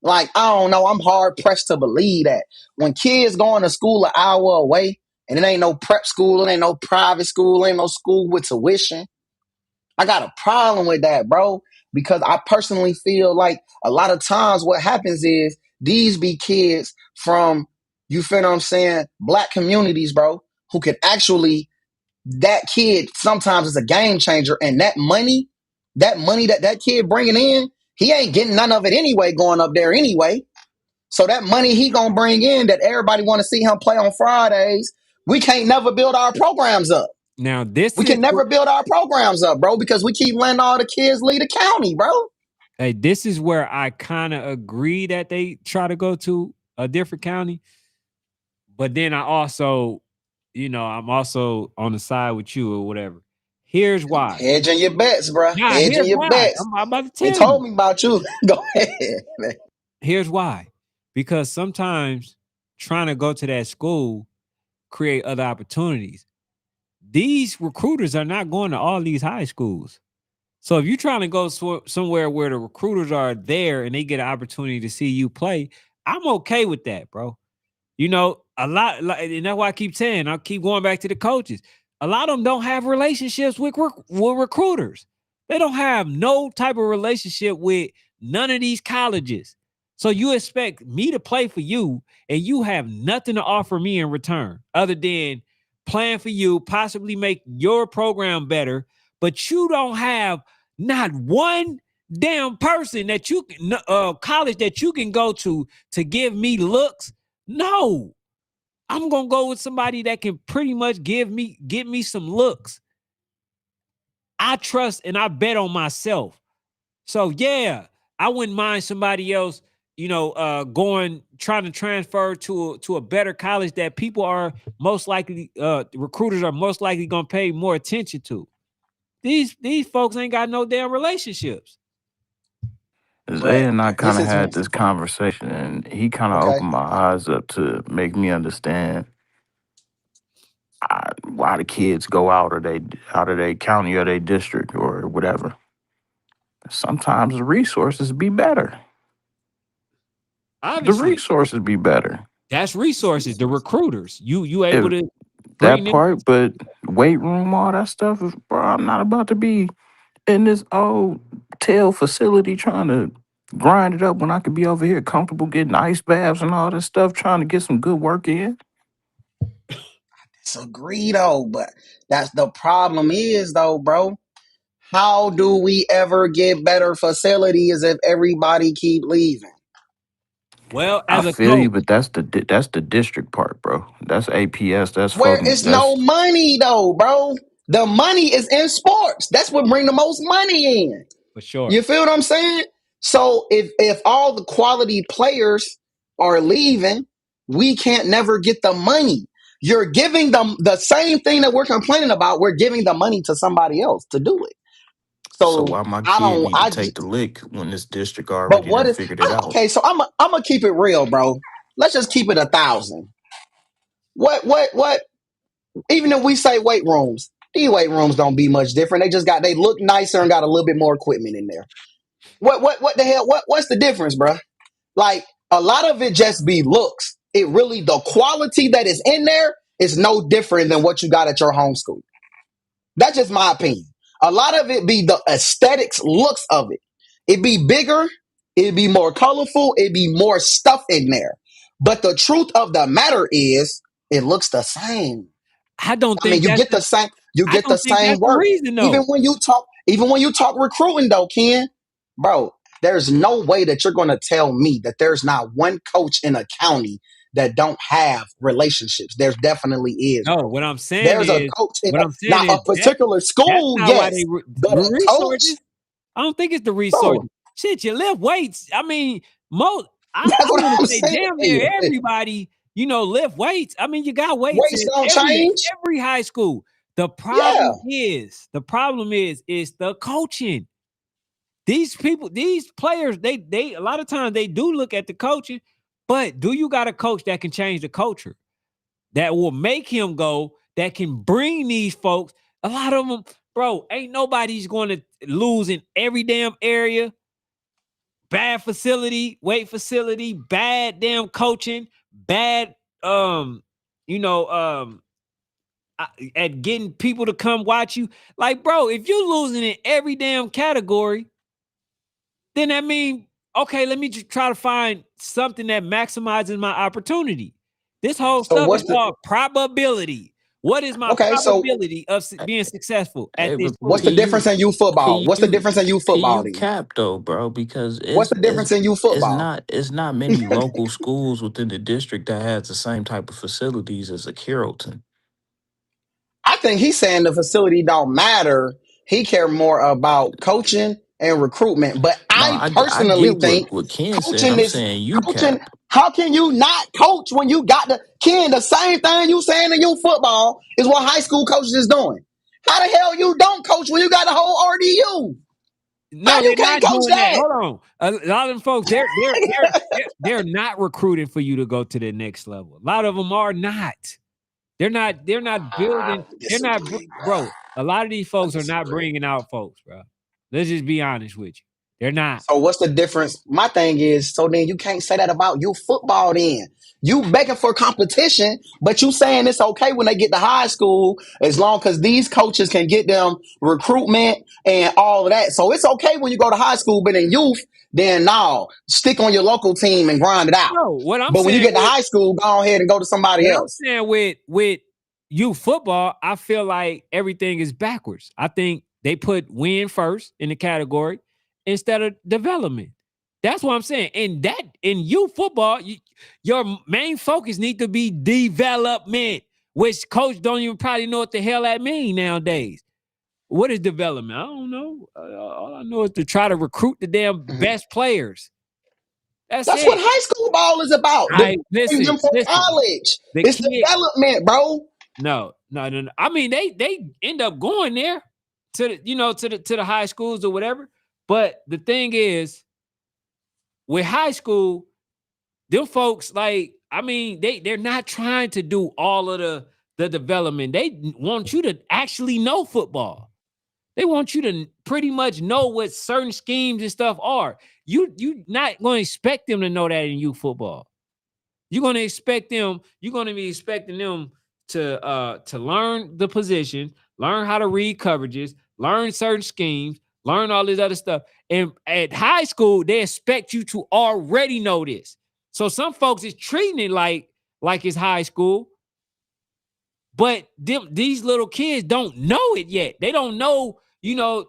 Like, I don't know. I'm hard pressed to believe that when kids going to school an hour away and it ain't no prep school, it ain't no private school, it ain't no school with tuition. I got a problem with that, bro, because I personally feel like a lot of times what happens is these be kids from, you feel what I'm saying, black communities, bro, who could actually, that kid sometimes is a game changer. And that money that kid bringing in, he ain't getting none of it anyway going up there anyway. So that money he gonna bring in that everybody want to see him play on Fridays, we can't never build our programs up. now this We is can never build our programs up, bro, because we keep letting all the kids leave the county, bro. hey, this is where I kind of agree that they try to go to a different county, but then I also, I'm also on the side with you or whatever. Here's why. Hedging your bets, bro. Nah, Hedging here's your why. bets. I'm about to They tell told you. me about you. Go ahead, man. Here's why. Because sometimes trying to go to that school create other opportunities. These recruiters are not going to all these high schools. So if you're trying to go somewhere where the recruiters are there and they get an opportunity to see you play, I'm okay with that, bro. A lot, and that's why I keep saying, I keep going back to the coaches. A lot of them don't have relationships with recruiters. They don't have no type of relationship with none of these colleges. So you expect me to play for you, and you have nothing to offer me in return other than playing for you, possibly make your program better, but you don't have not one damn person that you can, college that you can go to give me looks. No, I'm gonna go with somebody that can pretty much get me some looks. I trust and I bet on myself. So yeah, I wouldn't mind somebody else, going trying to transfer to a better college that people are most likely recruiters are most likely gonna pay more attention to. These folks ain't got no damn relationships. Zay But and I kind this of is had this conversation, and he kind of okay. opened my eyes up to make me understand. why the kids go out of their county or their district or whatever. Sometimes the resources be better. The Obviously, resources be better. that's resources. The recruiters, you able If to bring that them. part, but weight room, all that stuff, bro, I'm not about to be in this old tail facility trying to grind it up when I could be over here comfortable getting ice baths and all this stuff, trying to get some good work in. Disagree though, but that's the problem is though, bro. How do we ever get better facilities if everybody keep leaving? Well, I as a feel you, coach, but that's the district part, bro. That's APS. That's Where from is no that's money though, bro? The money is in sports. That's what bring the most money in. for sure. You feel what I'm saying? So if all the quality players are leaving, we can't never get the money. You're giving them the same thing that we're complaining about. We're giving the money to somebody else to do it. so So why my I kid don't. need to take the lick when this district But already what done is figured it out. okay? So I'm gonna keep it real, bro. Let's just keep it 1,000. What? Even if we say weight rooms, these weight rooms don't be much different. They look nicer and got a little bit more equipment in there. What the hell? What's the difference, bro? Like a lot of it just be looks. It really the quality that is in there is no different than what you got at your home school. That's just my opinion. A lot of it be the aesthetics, looks of it. It be bigger, it be more colorful, it be more stuff in there. But the truth of the matter is, it looks the same. I don't I mean, think you that's get the same, you I get the don't think same that's the work. reason though. Even when you talk recruiting though, Ken, bro, there's no way that you're gonna tell me that there's not one coach in a county that don't have relationships. There's definitely is, No, bro. what I'm saying There's a is, coach in what a I'm saying not a is particular that's school, not why they yes, but a coach, resources. I don't think it's the bro. resources. Shit, you lift weights. I mean, most I That's what want to I'm say saying. damn near everybody, lift weights. I mean, you got weights Weights in don't every change. every high school. Yeah. The problem is the coaching. These people, these players, they a lot of times they do look at the coaching, but do you got a coach that can change the culture? That will make him go, that can bring these folks. A lot of them, bro, ain't nobody's going to lose in every damn area. Bad facility, weight facility, bad damn coaching, bad, you know, at getting people to come watch you. Like, bro, if you're losing in every damn category, then that means, okay, let me just try to find something that maximizes my opportunity. This whole So stuff what's is the called probability. What is my okay? So probability of being successful at Hey, this but what's school? the difference in youth football? What's the difference in youth can football you then? cap though, bro? Because What's the difference in youth football? it's not many local schools within the district that has the same type of facilities as a Carrollton. I think he's saying the facility don't matter. He care more about coaching and recruitment. But No, I I personally get think what Ken said. coaching I'm is saying you coaching. cap. How can you not coach when you got the same thing you saying in youth football is what high school coaches is doing? How the hell you don't coach when you got the whole RDU? How No, you they're can't not coach doing that. that? Hold on. A lot of them folks, they're not recruiting for you to go to the next level. A lot of them are not. They're not I building. They're not, disagree, bro. bro. A lot of these I folks are not disagree. bringing out folks, bro. Let's just be honest with you. They're not. So what's the difference? My thing is, so then you can't say that about youth football then. You begging for competition, but you saying it's okay when they get to high school as long as these coaches can get them recruitment and all of that. So it's okay when you go to high school, but in youth, then no, stick on your local team and grind it out. No, what I'm But when you saying get to with high school, go ahead and go to somebody what I'm else. saying with youth football, I feel like everything is backwards. I think they put win first in the category instead of development. That's what I'm saying. In youth football, your main focus need to be development, which coach don't even probably know what the hell that mean nowadays. What is development? I don't know. All I know is to try to recruit the damn Mhm. best players. That's That's it. what high school ball is about. I Preparing listen, them for listen. college. The It's kid, development, bro. no. I mean, they end up going there to the high schools or whatever. But the thing is, with high school, them folks, like, I mean, they're not trying to do all of the development. They want you to actually know football. They want you to pretty much know what certain schemes and stuff are. You not going to expect them to know that in youth football. You're going to expect them. You're going to be expecting them to learn the position, learn how to read coverages, learn certain schemes, learn all this other stuff. And at high school, they expect you to already know this. So some folks is treating it like it's high school, but these little kids don't know it yet. They don't know,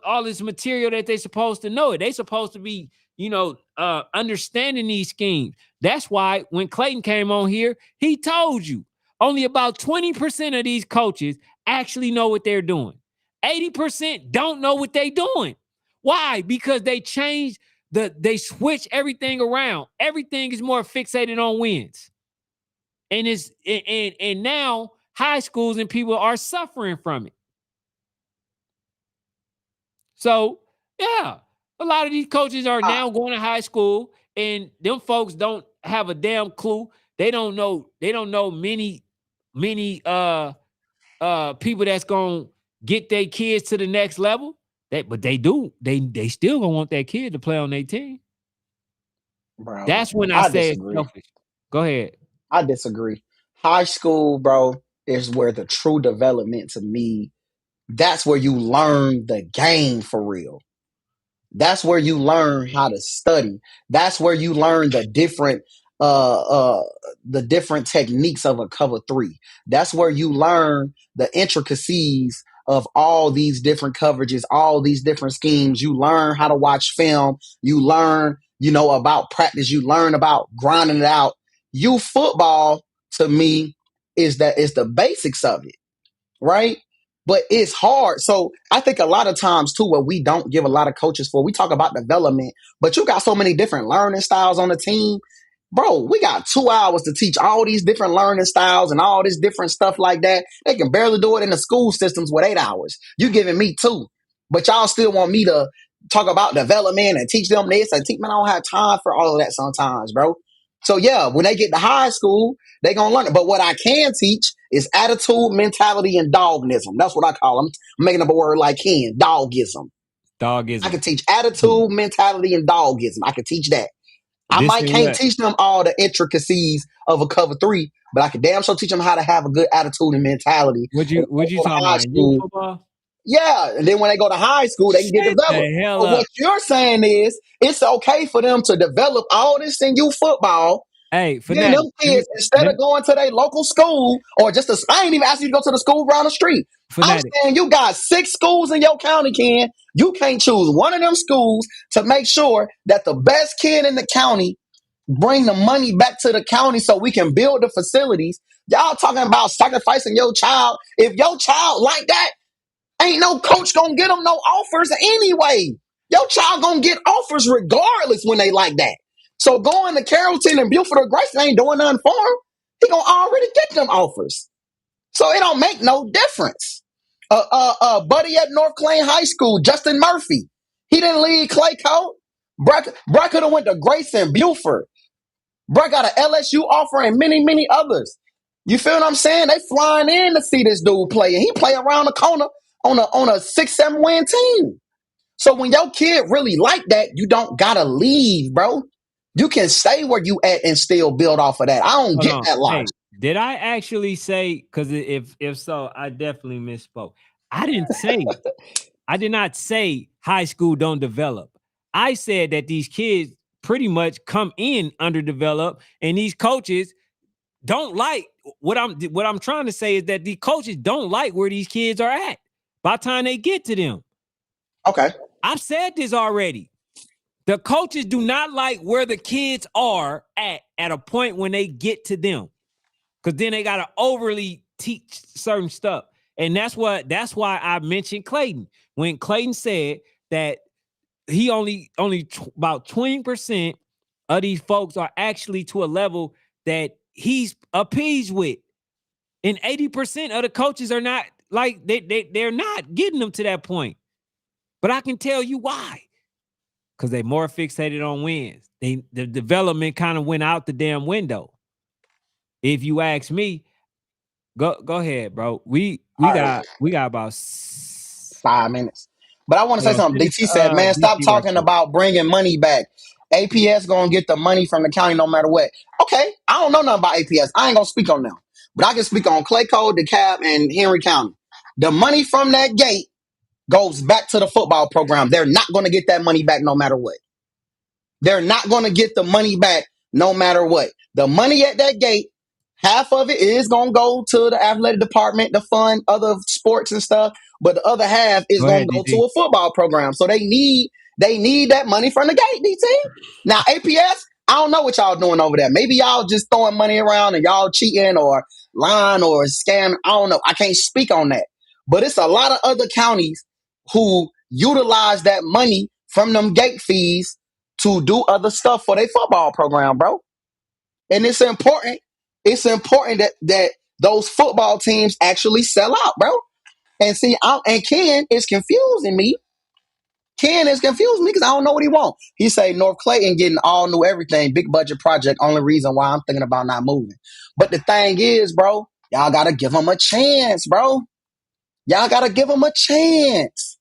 all this material that they're supposed to know. They supposed to be, understanding these schemes. That's why when Clayton came on here, he told you only about 20% of these coaches actually know what they're doing. 80% don't know what they're doing. Why? Because they they switch everything around. Everything is more fixated on wins. And now high schools and people are suffering from it. So yeah, a lot of these coaches are now going to high school, and them folks don't have a damn clue. They don't know many people that's gonna get their kids to the next level. But they do. They still gonna want that kid to play on their team. Bro, That's when I I say it's disagree. selfish. Go ahead. I disagree. High school, bro, is where the true development to me, that's where you learn the game for real. That's where you learn how to study. That's where you learn uh uh the different techniques of a cover three. That's where you learn the intricacies of all these different coverages, all these different schemes. You learn how to watch film. You learn, about practice. You learn about grinding it out. You football to me is the basics of it, right? But it's hard. So I think a lot of times too, what we don't give a lot of coaches for, we talk about development, but you got so many different learning styles on the team. Bro, we got 2 hours to teach all these different learning styles and all this different stuff like that. They can barely do it in the school systems with 8 hours. You giving me 2, but y'all still want me to talk about development and teach them this and teach. Man, I don't have time for all of that sometimes, bro. So yeah, when they get to high school, they gonna learn it. But what I can teach is attitude, mentality, and dogism. That's what I call them. I'm making up a word like Ken, dogism. I Dogism. can teach attitude, mentality, and dogism. I can teach that. I This might and can't what? teach them all the intricacies of a cover three, but I can damn sure teach them how to have a good attitude and mentality. What And you when what they you go to talking high about? In youth school, football? yeah, and then when they go to high school, they can get Shut developed. the hell But what up. you're saying is it's okay for them to develop all this in youth football. Hey, Then them Fanatic, kids, instead let of me going to their local school or just I ain't even asking you to go to the school around the street. I'm Fanatic. saying you got 6 schools in your county, Ken. You can't choose one of them schools to make sure that the best kid in the county bring the money back to the county so we can build the facilities. Y'all talking about sacrificing your child. If your child like that, ain't no coach gonna get them no offers anyway. Your child gonna get offers regardless when they like that. So going to Carrollton and Beaufort or Grayson ain't doing nothing for him. He gonna already get them offers. So it don't make no difference. Buddy at North Clay High School, Justin Murphy. He didn't leave Claycoat. Bruh could have went to Grayson, Beaufort. Bruh got an LSU offer and many, many others. You feel what I'm saying? They flying in to see this dude play, and he play around the corner on a 6-7 win team. So when your kid really like that, you don't gotta leave, bro. You can stay where you at and still build off of that. I don't Hold get on. that logic. Hey, did I actually say, because if so, I definitely misspoke. I didn't say, I did not say high school don't develop. I said that these kids pretty much come in underdeveloped, and these coaches don't like what I'm trying to say is that these coaches don't like where these kids are at by the time they get to them. Okay. I've said this already. The coaches do not like where the kids are at a point when they get to them. Because then they gotta overly teach certain stuff. And that's why I mentioned Clayton. When Clayton said that he only about 20% of these folks are actually to a level that he's appeased with. And 80% of the coaches are not like they're not getting them to that point. But I can tell you why. Because they're more fixated on wins. The development kind of went out the damn window. If you ask me, Go ahead, bro. We All right, got about 5 minutes. But I want to say well, something. finish DT said, man, stop DC right talking quick. about bringing money back. APS going to get the money from the county no matter what. Okay, I don't know nothing about APS. I ain't going to speak on them. But I can speak on Clayco, DeKalb, and Henry County. The money from that gate goes back to the football program. They're not going to get that money back no matter what. They're not going to get the money back no matter what. The money at that gate, half of it is going to go to the athletic department to fund other sports and stuff, but the other half is Go going ahead, to go to DC. a football program. So they need that money from the gate, DT. Now APS, I don't know what y'all doing over there. Maybe y'all just throwing money around and y'all cheating or lying or scamming. I don't know. I can't speak on that. But it's a lot of other counties who utilize that money from them gate fees to do other stuff for their football program, bro. And it's important. It's important that those football teams actually sell out, bro. And see, and Ken is confusing me. Ken is confusing me because I don't know what he wants. He say North Clayton getting all new everything, big budget project. Only reason why I'm thinking about not moving. But the thing is, bro, y'all gotta give him a chance, bro. Y'all gotta give him a chance.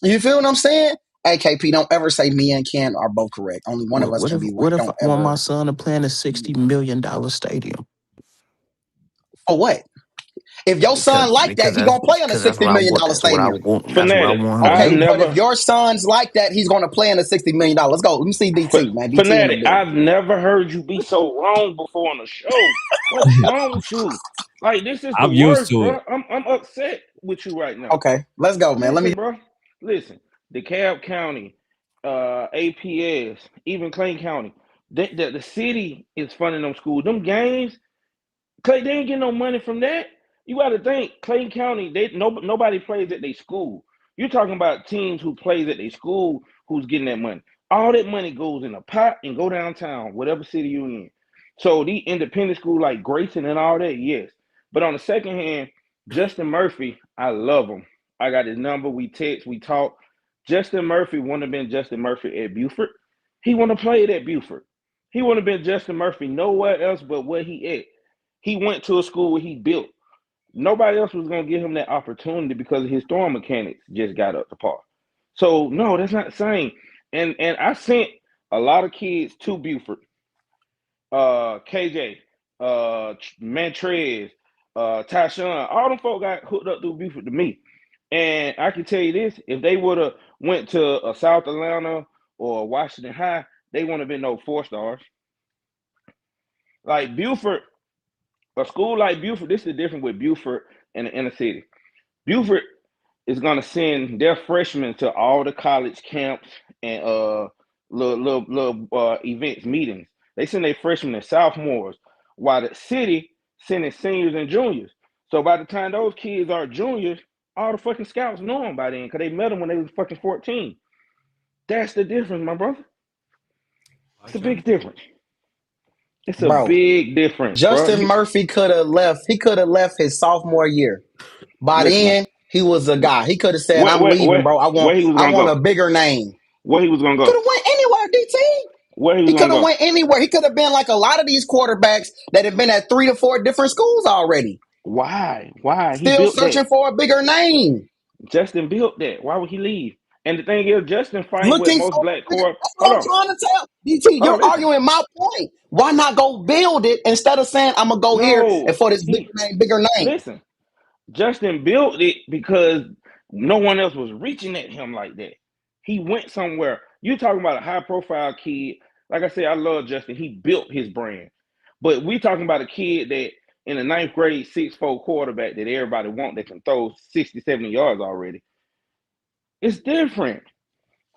You feel what I'm saying? AKP, don't ever say me and Ken are both correct. Only one of us What can if be what right. if I Don't want my ever. son to play in a $60 million stadium? For what? If your son like that, he gonna play in a Because that's $60 what I million want. That's what I stadium. want. That's what I Fanatic. want him to I've Okay, do. but if never your son's like that, he's gonna play in a $60 million. Let's go. Let me see DT, man. DT in the Fanatic. building. I've never heard you be so wrong before on the show. What is wrong with you? Like this is the I'm used worst, to bro. it. I'm upset with you right now. Okay, let's go, man. Let me. Listen, bro. Listen. DeKalb County, APS, even Clayton County. The city is funding them schools. Them games, Clay, they ain't getting no money from that. You got to think, Clayton County, nobody plays at their school. You're talking about teams who plays at their school who's getting that money. All that money goes in a pot and go downtown, whatever city you're in. So the independent school like Grayson and all that, yes. But on the second hand, Justin Murphy, I love him. I got his number. We text, we talk. Justin Murphy wouldn't have been Justin Murphy at Buford. He wouldn't have played at Buford. He wouldn't have been Justin Murphy nowhere else but where he at. He went to a school where he built. Nobody else was going to give him that opportunity because his throwing mechanics just got up to par. So no, that's not the same. And I sent a lot of kids to Buford, KJ, Mantrez, Tyshawn. All them folk got hooked up through Buford to me. And I can tell you this: if they would have went to a South Atlanta or Washington High, they wouldn't have been no 4 stars. Like Buford, a school like Buford, this is the difference with Buford and the inner city. Buford is gonna send their freshmen to all the college camps and little events, meetings. They send their freshmen and sophomores, while the city sending seniors and juniors. So by the time those kids are juniors, all the fucking scouts know them by then because they met them when they was fucking 14. That's the difference, my brother. It's a big difference. It's a Bro, big difference, bro. Justin Murphy could have left. He could have left his sophomore year. By Listen, man. then, he was a guy. He could have said, Where, "I'm where, leaving, where, bro. I where want, he was I gonna want a go? bigger name." Where he was gonna Could go? have went anywhere, DT. Where he was He gonna could have go? went anywhere. He could have been like a lot of these quarterbacks that have been at 3 to 4 different schools already, Why? Why? He still built that. searching for a bigger name. Justin built that. Why would he leave? And the thing is, Justin fighting with Looking most for black a bigger. core. That's Hold what I'm on, trying to tell DT. hold You're on. Listen. arguing my point. Why not go build it instead of saying I'm gonna go here and No, for this bigger he name, bigger name? listen. Justin built it because no one else was reaching at him like that. He went somewhere. You talking about a high profile kid. Like I said, I love Justin. He built his brand. But we talking about a kid that in the ninth grade, 6'4" quarterback that everybody want that can throw 60, 70 yards already. It's different.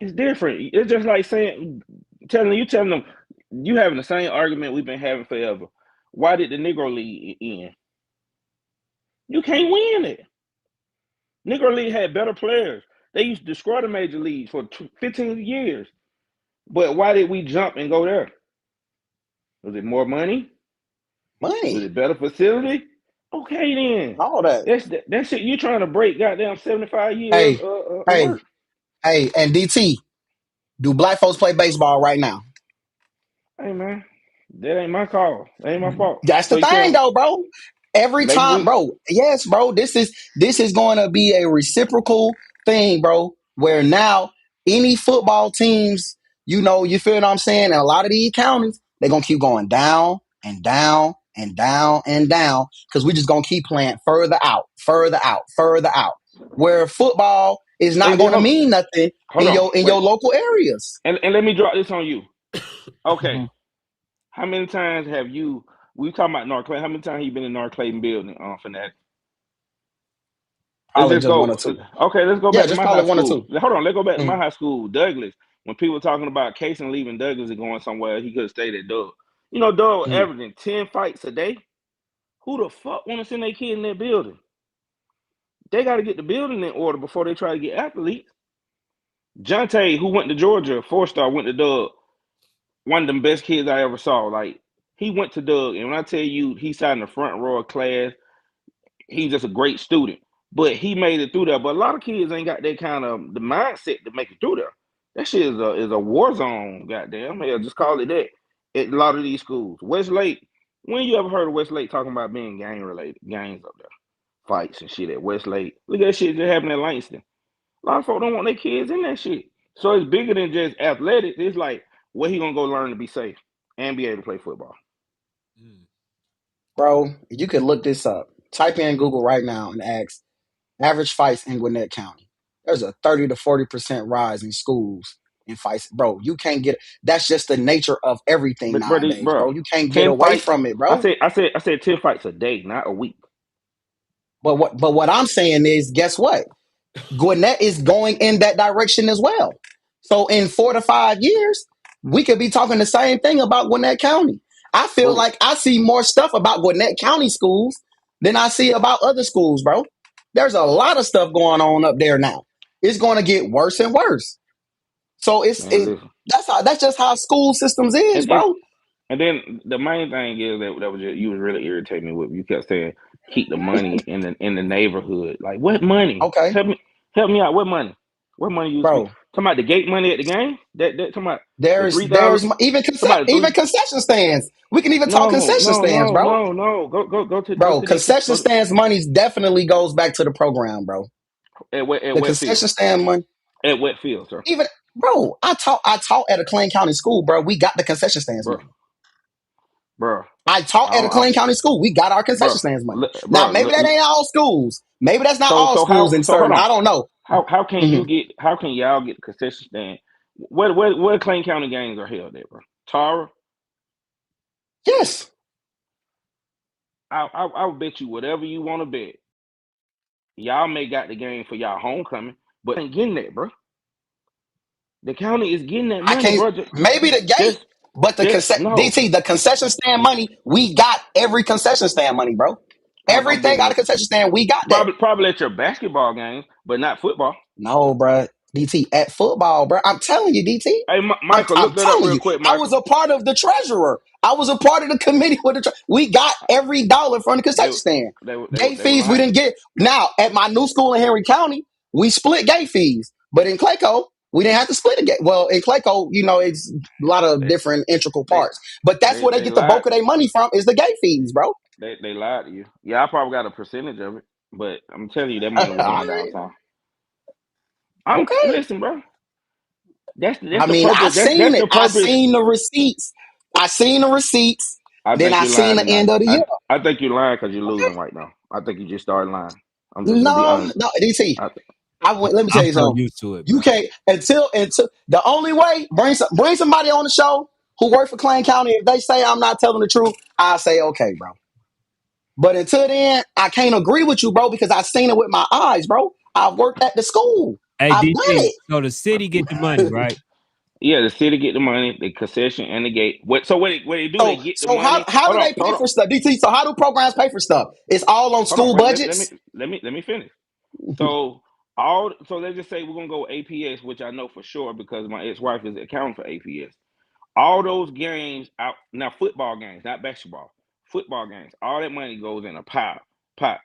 It's different. It's just like telling them, you having the same argument we've been having forever. Why did the Negro League end? You can't win it. Negro League had better players. They used to destroy the major leagues for 15 years. But why did we jump and go there? Was it more money? Was Money, it better facility? Okay, then. all that. That's it. You trying to break goddamn 75 years Hey, of hey, work. hey, and DT, do black folks play baseball right now? Hey, man, that ain't my call. That ain't my fault. That's So the you thing, saying, though, bro. Every Next time, week. bro. Yes, bro. This is going to be a reciprocal thing, bro. Where now any football teams, you feel what I'm saying? And a lot of these counties, they're gonna keep going down and down and down and down because we're just gonna keep playing further out, further out, further out. Where football is not And then gonna mean nothing hold in on, your wait, local areas. and let me drop this on you. Okay, Mhm. how many times have you? We talking about North Clayton. How many times have you been in North Clayton building? For that, let's Probably just just one or go. two. Okay, let's go Yeah, back to just my probably high one or school. two. Hold on, let's go back to my Mhm. high school, Douglas. When people were talking about Casey leaving Douglas and going somewhere, he could have stayed at Doug. Doug Mhm. averaging 10 fights a day. Who the fuck want to send their kid in that building? They got to get the building in order before they try to get athletes. Jonte, who went to Georgia, 4-star, went to Doug. One of the best kids I ever saw. Like, he went to Doug, and when I tell you he sat in the front row of class, he's just a great student. But he made it through there. But a lot of kids ain't got that kind of the mindset to make it through there. That shit is a war zone, goddamn. Hell, just call it that. At a lot of these schools. Westlake, when you ever heard of Westlake talking about being gang related, gangs up there, fights and shit at Westlake? Look at that shit that happened in Langston. A lot of folks don't want their kids in that shit. So it's bigger than just athletics. It's like where he gonna go learn to be safe and be able to play football. Mm. Bro, you could look this up. Type in Google right now and ask average fights in Gwinnett County. There's a 30 to 40% rise in schools in fights. Bro, you can't get that's just the nature of everything But nowadays, bro, bro. You can't get 10 away fights. from it, I bro. said I said I said 10 fights a day, not a week. But what I'm saying is, guess what? Gwinnett is going in that direction as well. So in 4 to 5 years, we could be talking the same thing about Gwinnett County. I feel But like I see more stuff about Gwinnett County schools than I see about other schools, bro. There's a lot of stuff going on up there now. It's going to get worse and worse. So it's man, it listen. that's just how school systems is, And and bro. and then the main thing is that was just, you was really irritating me with. You kept saying keep the money in the neighborhood. Like what money? Okay, Help me out. What money? What money you speak? bro. Talking about the gate money at the game? That talking about the There's 3,000? there's even Talking about the even three? concession stands. We can even talk No, concession no, stands, no, bro. no, no. Go Bro, to these concession go to, stands money definitely goes back to the program, bro. at The what field? concession stand money, At what field, sir? even bro, I taught at a Clay County school, bro. We got the concession stands Bro, money. bro, I taught at a I, Clay County school. We got our concession bro, stands money. Now, bro. maybe that ain't all schools. Maybe that's not So all so schools how in so hold certain. on. I don't know. How can Mhm. y'all get the concession stand? Where Clayton County games are held at, bro? Tara, Yes, I would bet you whatever you want to bet. Y'all may got the game for y'all homecoming, but ain't getting that, bro. The county is getting that I money, can't. bro. Maybe the gate, Just, but the just no. DT the concession stand money. We got every concession stand money, bro. I'm Everything betting out of it. concession stand, we got that. Probably at your basketball games, but not football. No, bro. DT at football, bro. I'm telling you, DT. Hey, I'm Michael, I'm look that up telling real you. quick, I was Michael. a part of the treasurer. I was a part of the committee with the. We got every dollar from the concession They stand. Gate they were fees we lying. didn't get. Now at my new school in Henry County, we split gate fees, but in Clayco. We didn't have to split a gate. Well, in Clayco, it's a lot of They different integral they parts. But that's where they they get the lied. bulk of their money from is the gate fees, bro. They lied to you. Yeah, I probably got a percentage of it, but I'm telling you, that All money was going right. downtown. I'm Okay. listen, bro. That's I the mean, I purpose. seen That's it. the I purpose. seen the receipts. I seen the receipts. I Then think I you're seen lying the end tonight. of the year. I think you're lying because you're Okay. losing right now. I think you just started lying. I'm just gonna be No, honest. no, DT. I, Let me tell I'm you so something. used to it, You bro. can't until the only way bring somebody on the show who work for Clayton County. If they say I'm not telling the truth, I say okay, bro. But until then, I can't agree with you, bro, because I've seen it with my eyes, bro. I've worked at the school. Hey, I've done DT, it. so the city get the money, right? yeah, the city get the money, the concession, and the gate. What they do? They So get the so how money. how do they pay for stuff, DT? So how do programs pay for stuff? It's all on Hold on, school bro. budgets. Let me finish. So let's just say we're gonna go APS, which I know for sure because my ex-wife is accounting for APS. All those games out now, football games, not basketball, football games. All that money goes in a pile, pot.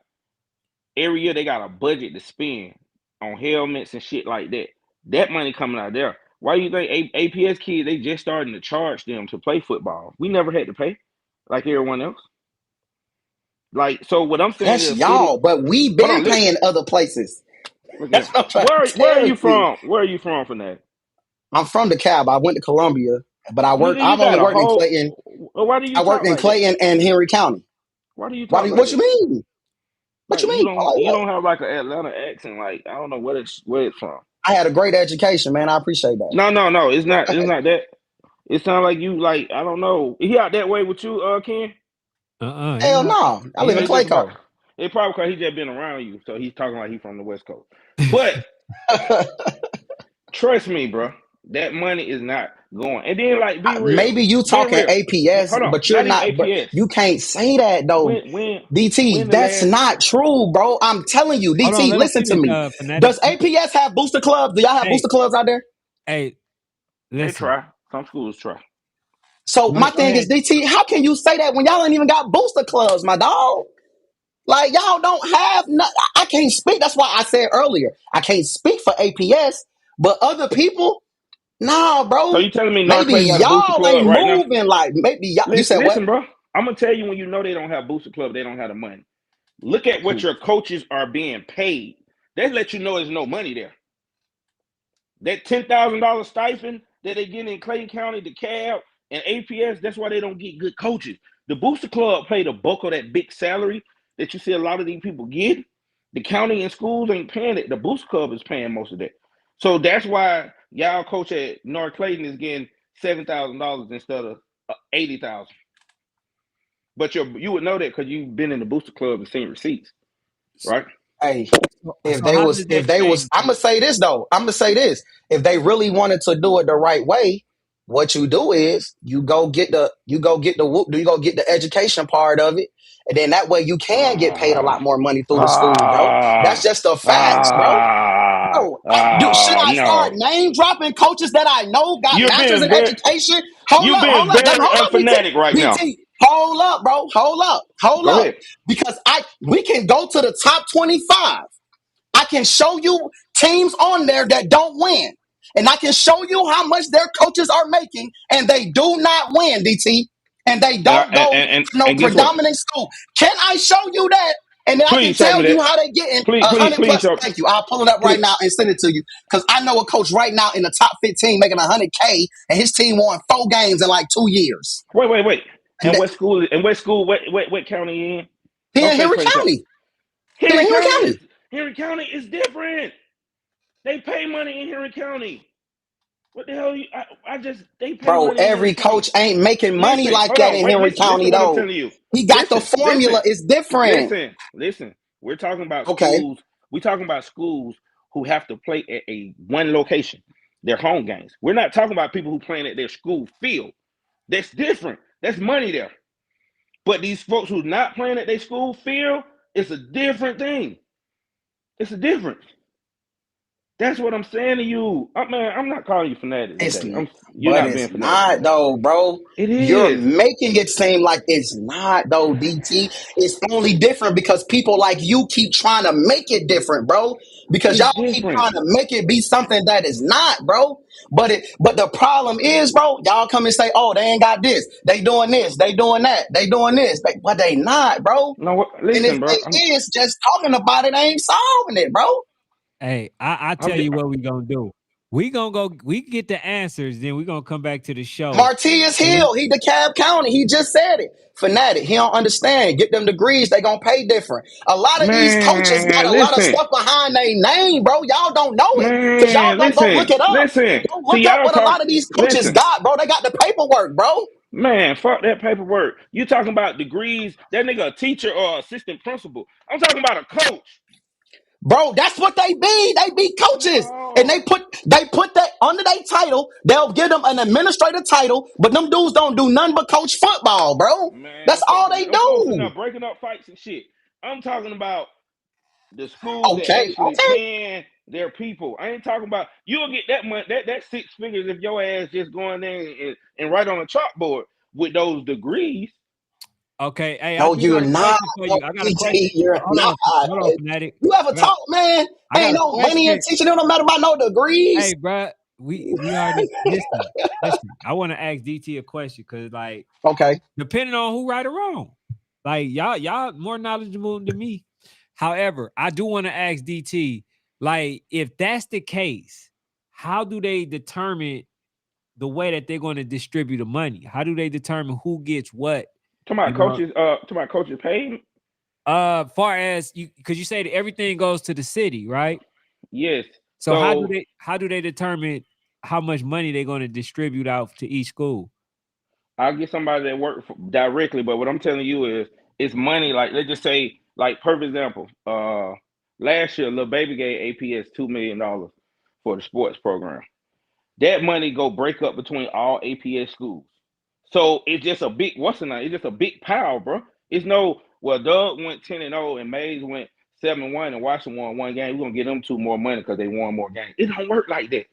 Every year they got a budget to spend on helmets and shit like that. That money coming out there. Why do you think APS kids they just starting to charge them to play football? We never had to pay like everyone else. Like, so what I'm saying That's is, city. y'all, but we Hold been on, listen. paying other places. Look That's at what I'm trying to where are tell you you. from? Where are you from, Fanatic? I'm from DeKalb. I went to Columbia, but Nigga, you I've got only a worked in whole. Clayton. Why do you I worked talk in like that? Clayton and Henry County. Why do you Why talk like what you that? mean? What Like, you mean? Like you what? don't have like an Atlanta accent. Like, I don't know where it's from. I had a great education, man. I appreciate that. No. It's not that. It sounds like you like I don't know. He out that way with you, Ken? He Hell not. no. I He live So in it's not. just about. Clayco. It probably because he just been around you, so he's talking like he's from the West Coast. But trust me, bro, that money is not going. And then, like, be real, Maybe you being talking real. APS, Hold on, but you're not even not. But APS. you can't say that though, DT. When the That's last not true, bro. I'm telling you, Hold on, DT. let him Listen to finish, me. Fanatic. Does APS have booster clubs? Do y'all have Hey, booster clubs out there? hey, they listen. try, some schools try. So Go my thing is, ahead. DT. How can you say that when y'all ain't even got booster clubs, my dog? Like y'all don't have. I can't speak. That's why I said earlier I can't speak for APS, but other people. Nah, So bro. you telling me North Maybe Clayton got a booster y'all club ain't right now? moving like maybe y'all. You said what? Listen, bro. I'm gonna tell you when you know they don't have booster club, they don't have the money. Look at what your coaches are being paid. They let you know there's no money there. That $10,000 stipend that they get in Clayton County, the cab and APS, that's why they don't get good coaches. The booster club pay the bulk of that big salary that you see a lot of these people get. The county and schools ain't paying it. The booster club is paying most of that. So that's why y'all coach at North Clayton is getting $7,000 instead of 80,000. But you would know that because you've been in the booster club and seen receipts, right? Hey, So how does if that they was, change? I'm gonna say this though. I'm gonna say this. If they really wanted to do it the right way, what you do is you go get the education part of it, and then that way you can get paid a lot Ah, more money through the school, bro. That's ah, just the facts, bro. Bro, should I start no. name dropping coaches that I know got You're masters being in very, education? you're being very Hold up, BT. unfanatic right now. BT, hold up, bro. Hold Go up. ahead. Because we can go to the top 25. I can show you teams on there that don't win. And I can show you how much their coaches are making, and they do not win, DT. And they don't go to no And guess what? predominant school. Can I show you that? And then I can Please show me tell you that. how they getting Please, 100 please plus. show. Thank you. I'll pull it up right Please. now and send it to you. Because I know a coach right now in the top 15 making 100K, and his team won 4 games in like 2 years. Wait. And And what school? And what school? What county you in? he Don't in say Henry Clayton County. County. He in Henry County. Henry County is different. They pay money in Henry County. What the hell? They pay Bro, money in Henry every County. coach ain't making money Listen, like hold that on, in wait, Henry listen County, what I'm though. telling you. He got the Listen, formula. It's different. listen. We're talking about Okay. schools. We're talking about schools who have to play at a one location, their home games. We're not talking about people who playing at their school field. That's different. That's money there. But these folks who's not playing at their school field, it's a different thing. It's a difference. That's what I'm saying to you. Man, I'm not calling you fanatic It's today. You're but not it's being fanatic not today. though, bro. It You're is. making it seem like it's not though, DT. It's only different because people like you keep trying to make it different, bro. Because It's y'all keep different. trying to make it be something that is not, bro. But the problem is, bro, y'all come and say, oh, they ain't got this. They doing this. They doing that. They doing this. But they not, bro. No, And if listen, bro. they is, just talking about it ain't solving it, bro. Hey, I I'm tell you what we gonna do. We gonna go. We get the answers, then we gonna come back to the show. Martius And Hill, he DeKalb County. He just said it. Fanatic. He don't understand. Get them degrees, they gonna pay different. A lot of these coaches got man, a lot of listen, stuff behind their name, bro. Y'all don't know it. Because y'all man, don't go look it up. listen. Go See, look up y'all what a talk. lot of these coaches Listen, got, bro. They got the paperwork, bro. man, fuck that paperwork. You talking about degrees? That nigga a teacher or assistant principal. I'm talking about a coach. Bro, that's what they be. They be coaches. And No, they put that under their title. They'll give them an administrative title, but them dudes don't do nothing but coach football, bro. man, That's all they them folks in do. there breaking up fights and shit. I'm talking about the schools that Okay, actually okay. paying their people. I ain't talking about you'll get that money, that 6 figures if your ass just going there and write on a chalkboard with those degrees. okay, hey, I No, do you're got a not. question for No, you. I got a PG, question. you're not. Hold on, fanatic. You ever I got, talk, man? I got Ain't a no money in question. teaching. It don't matter about no degrees. Hey, bro, we already listen. I want to ask DT a question because, like, Okay. depending on who right or wrong. Like y'all more knowledgeable than me. However, I do want to ask DT, like, if that's the case, how do they determine the way that they're going to distribute the money? How do they determine who gets what? To my You know, coaches paid. far as you, because you say that everything goes to the city, right? Yes. So So how do they determine how much money they're going to distribute out to each school? I'll get somebody that work directly, but what I'm telling you is, it's money. Like, let's just say, like, perfect example. Last year, Lil Baby gave APS $2 million for the sports program. That money go break up between all APS schools. So it's just a big what's the name? It's just a big pile, bro. It's no, well, Doug went 10-0 and Mays went 7-1 and Washington won one game. We're gonna get them two more money because they won more games. It don't work like that.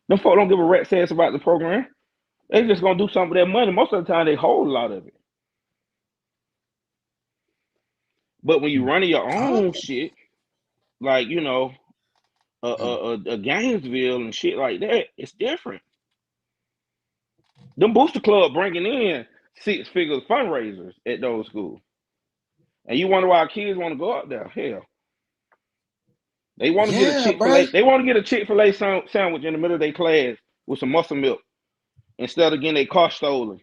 Them folks don't give a rat's ass about the program. They just gonna do something with that money. Most of the time they hold a lot of it. But when you running your own shit, like, a Gainesville and shit like that, it's different. Them booster club bringing in 6 figures fundraisers at those schools, and you wonder why our kids want to go up there. Hell, they want to get a Yeah, Chick Fil bro. A. They want to get a Chick Fil A sandwich in the middle of their class with some muscle milk instead of getting their car stolen.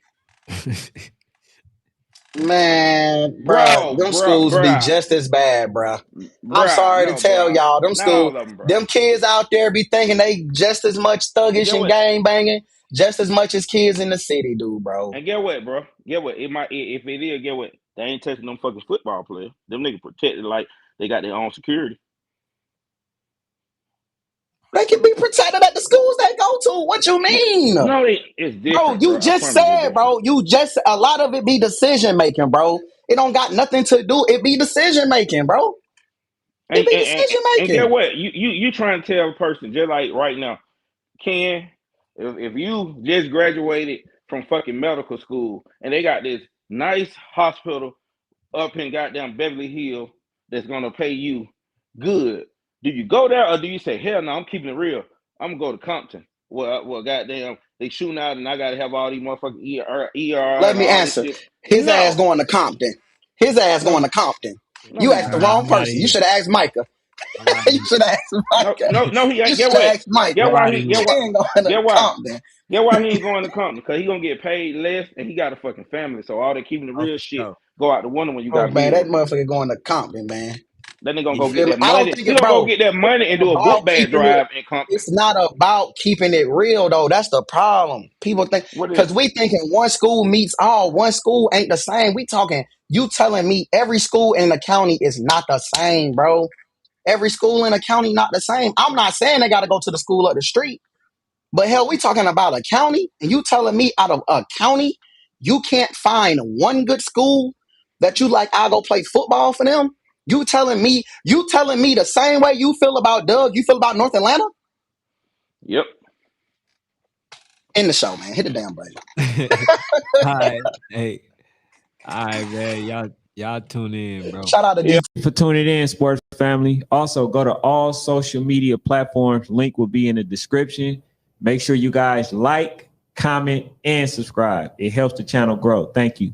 Man, bro, Bro, them bro, schools be bro, just as bad, bro. I'm bro. sorry to No, tell bro. y'all, Not all of them, bro. them kids out there be thinking they just as much And thuggish get and what? gang banging, just as much as kids in the city do, bro. And get what, bro? Get what? It might, if it is, get what? They ain't touching them fucking football players. Them niggas protected like they got their own security. They can be protected at the schools they go to. What you mean? No, it's Bro, different, you bro. I just promise it's said, different. bro, a lot of it be decision making, bro. It don't got nothing to do. It be decision making, bro. It And be and, and, decision and get making. what? You trying to tell a person just like right now, Ken, if you just graduated from fucking medical school and they got this nice hospital up in goddamn Beverly Hills that's gonna pay you good, do you go there or do you say, hell no, I'm keeping it real. I'm gonna go to Compton. Well, goddamn, they shooting out and I gotta have all these motherfucking ER Let and me all this answer. shit. His ass No, going to Compton. His ass no, going to Compton. no, You he asked the not. wrong I'm out of person. You here. should have asked Micah. I'm out of You here. should have asked No, Micah. no, no, he You ain't. Get should have what? asked Micah. Get I'm why out of he? here. Get He what? ain't going to Get why? Compton. Get why he ain't going to Compton? Because he gonna get paid less, and he got a fucking family. So all that keeping the Oh, real for shit sure. go out the window when you Oh got man, that bills. motherfucker going to Compton, man. Then they gonna You go get feel me? that I don't money. think He it, gonna go bro. get that It money and ain't do a book about bag keeping it. drive in Compton. It's not about keeping it real though. That's the problem. People think What is? because we thinking one school meets all. One school ain't the same. We talking. You telling me every school in the county is not the same, bro? Every school in the county not the same. I'm not saying they got to go to the school up the street, but hell, we talking about a county, and you telling me out of a county you can't find one good school that you like? I'll go play football for them. You telling me the same way you feel about Doug, you feel about North Atlanta? Yep. In the show, man. Hit the damn button. All right. Hey. All right, man. Y'all tune in, bro. Shout out to Yeah, DJ. for tuning in, sports family. Also, go to all social media platforms. Link will be in the description. Make sure you guys like, comment, and subscribe. It helps the channel grow. Thank you.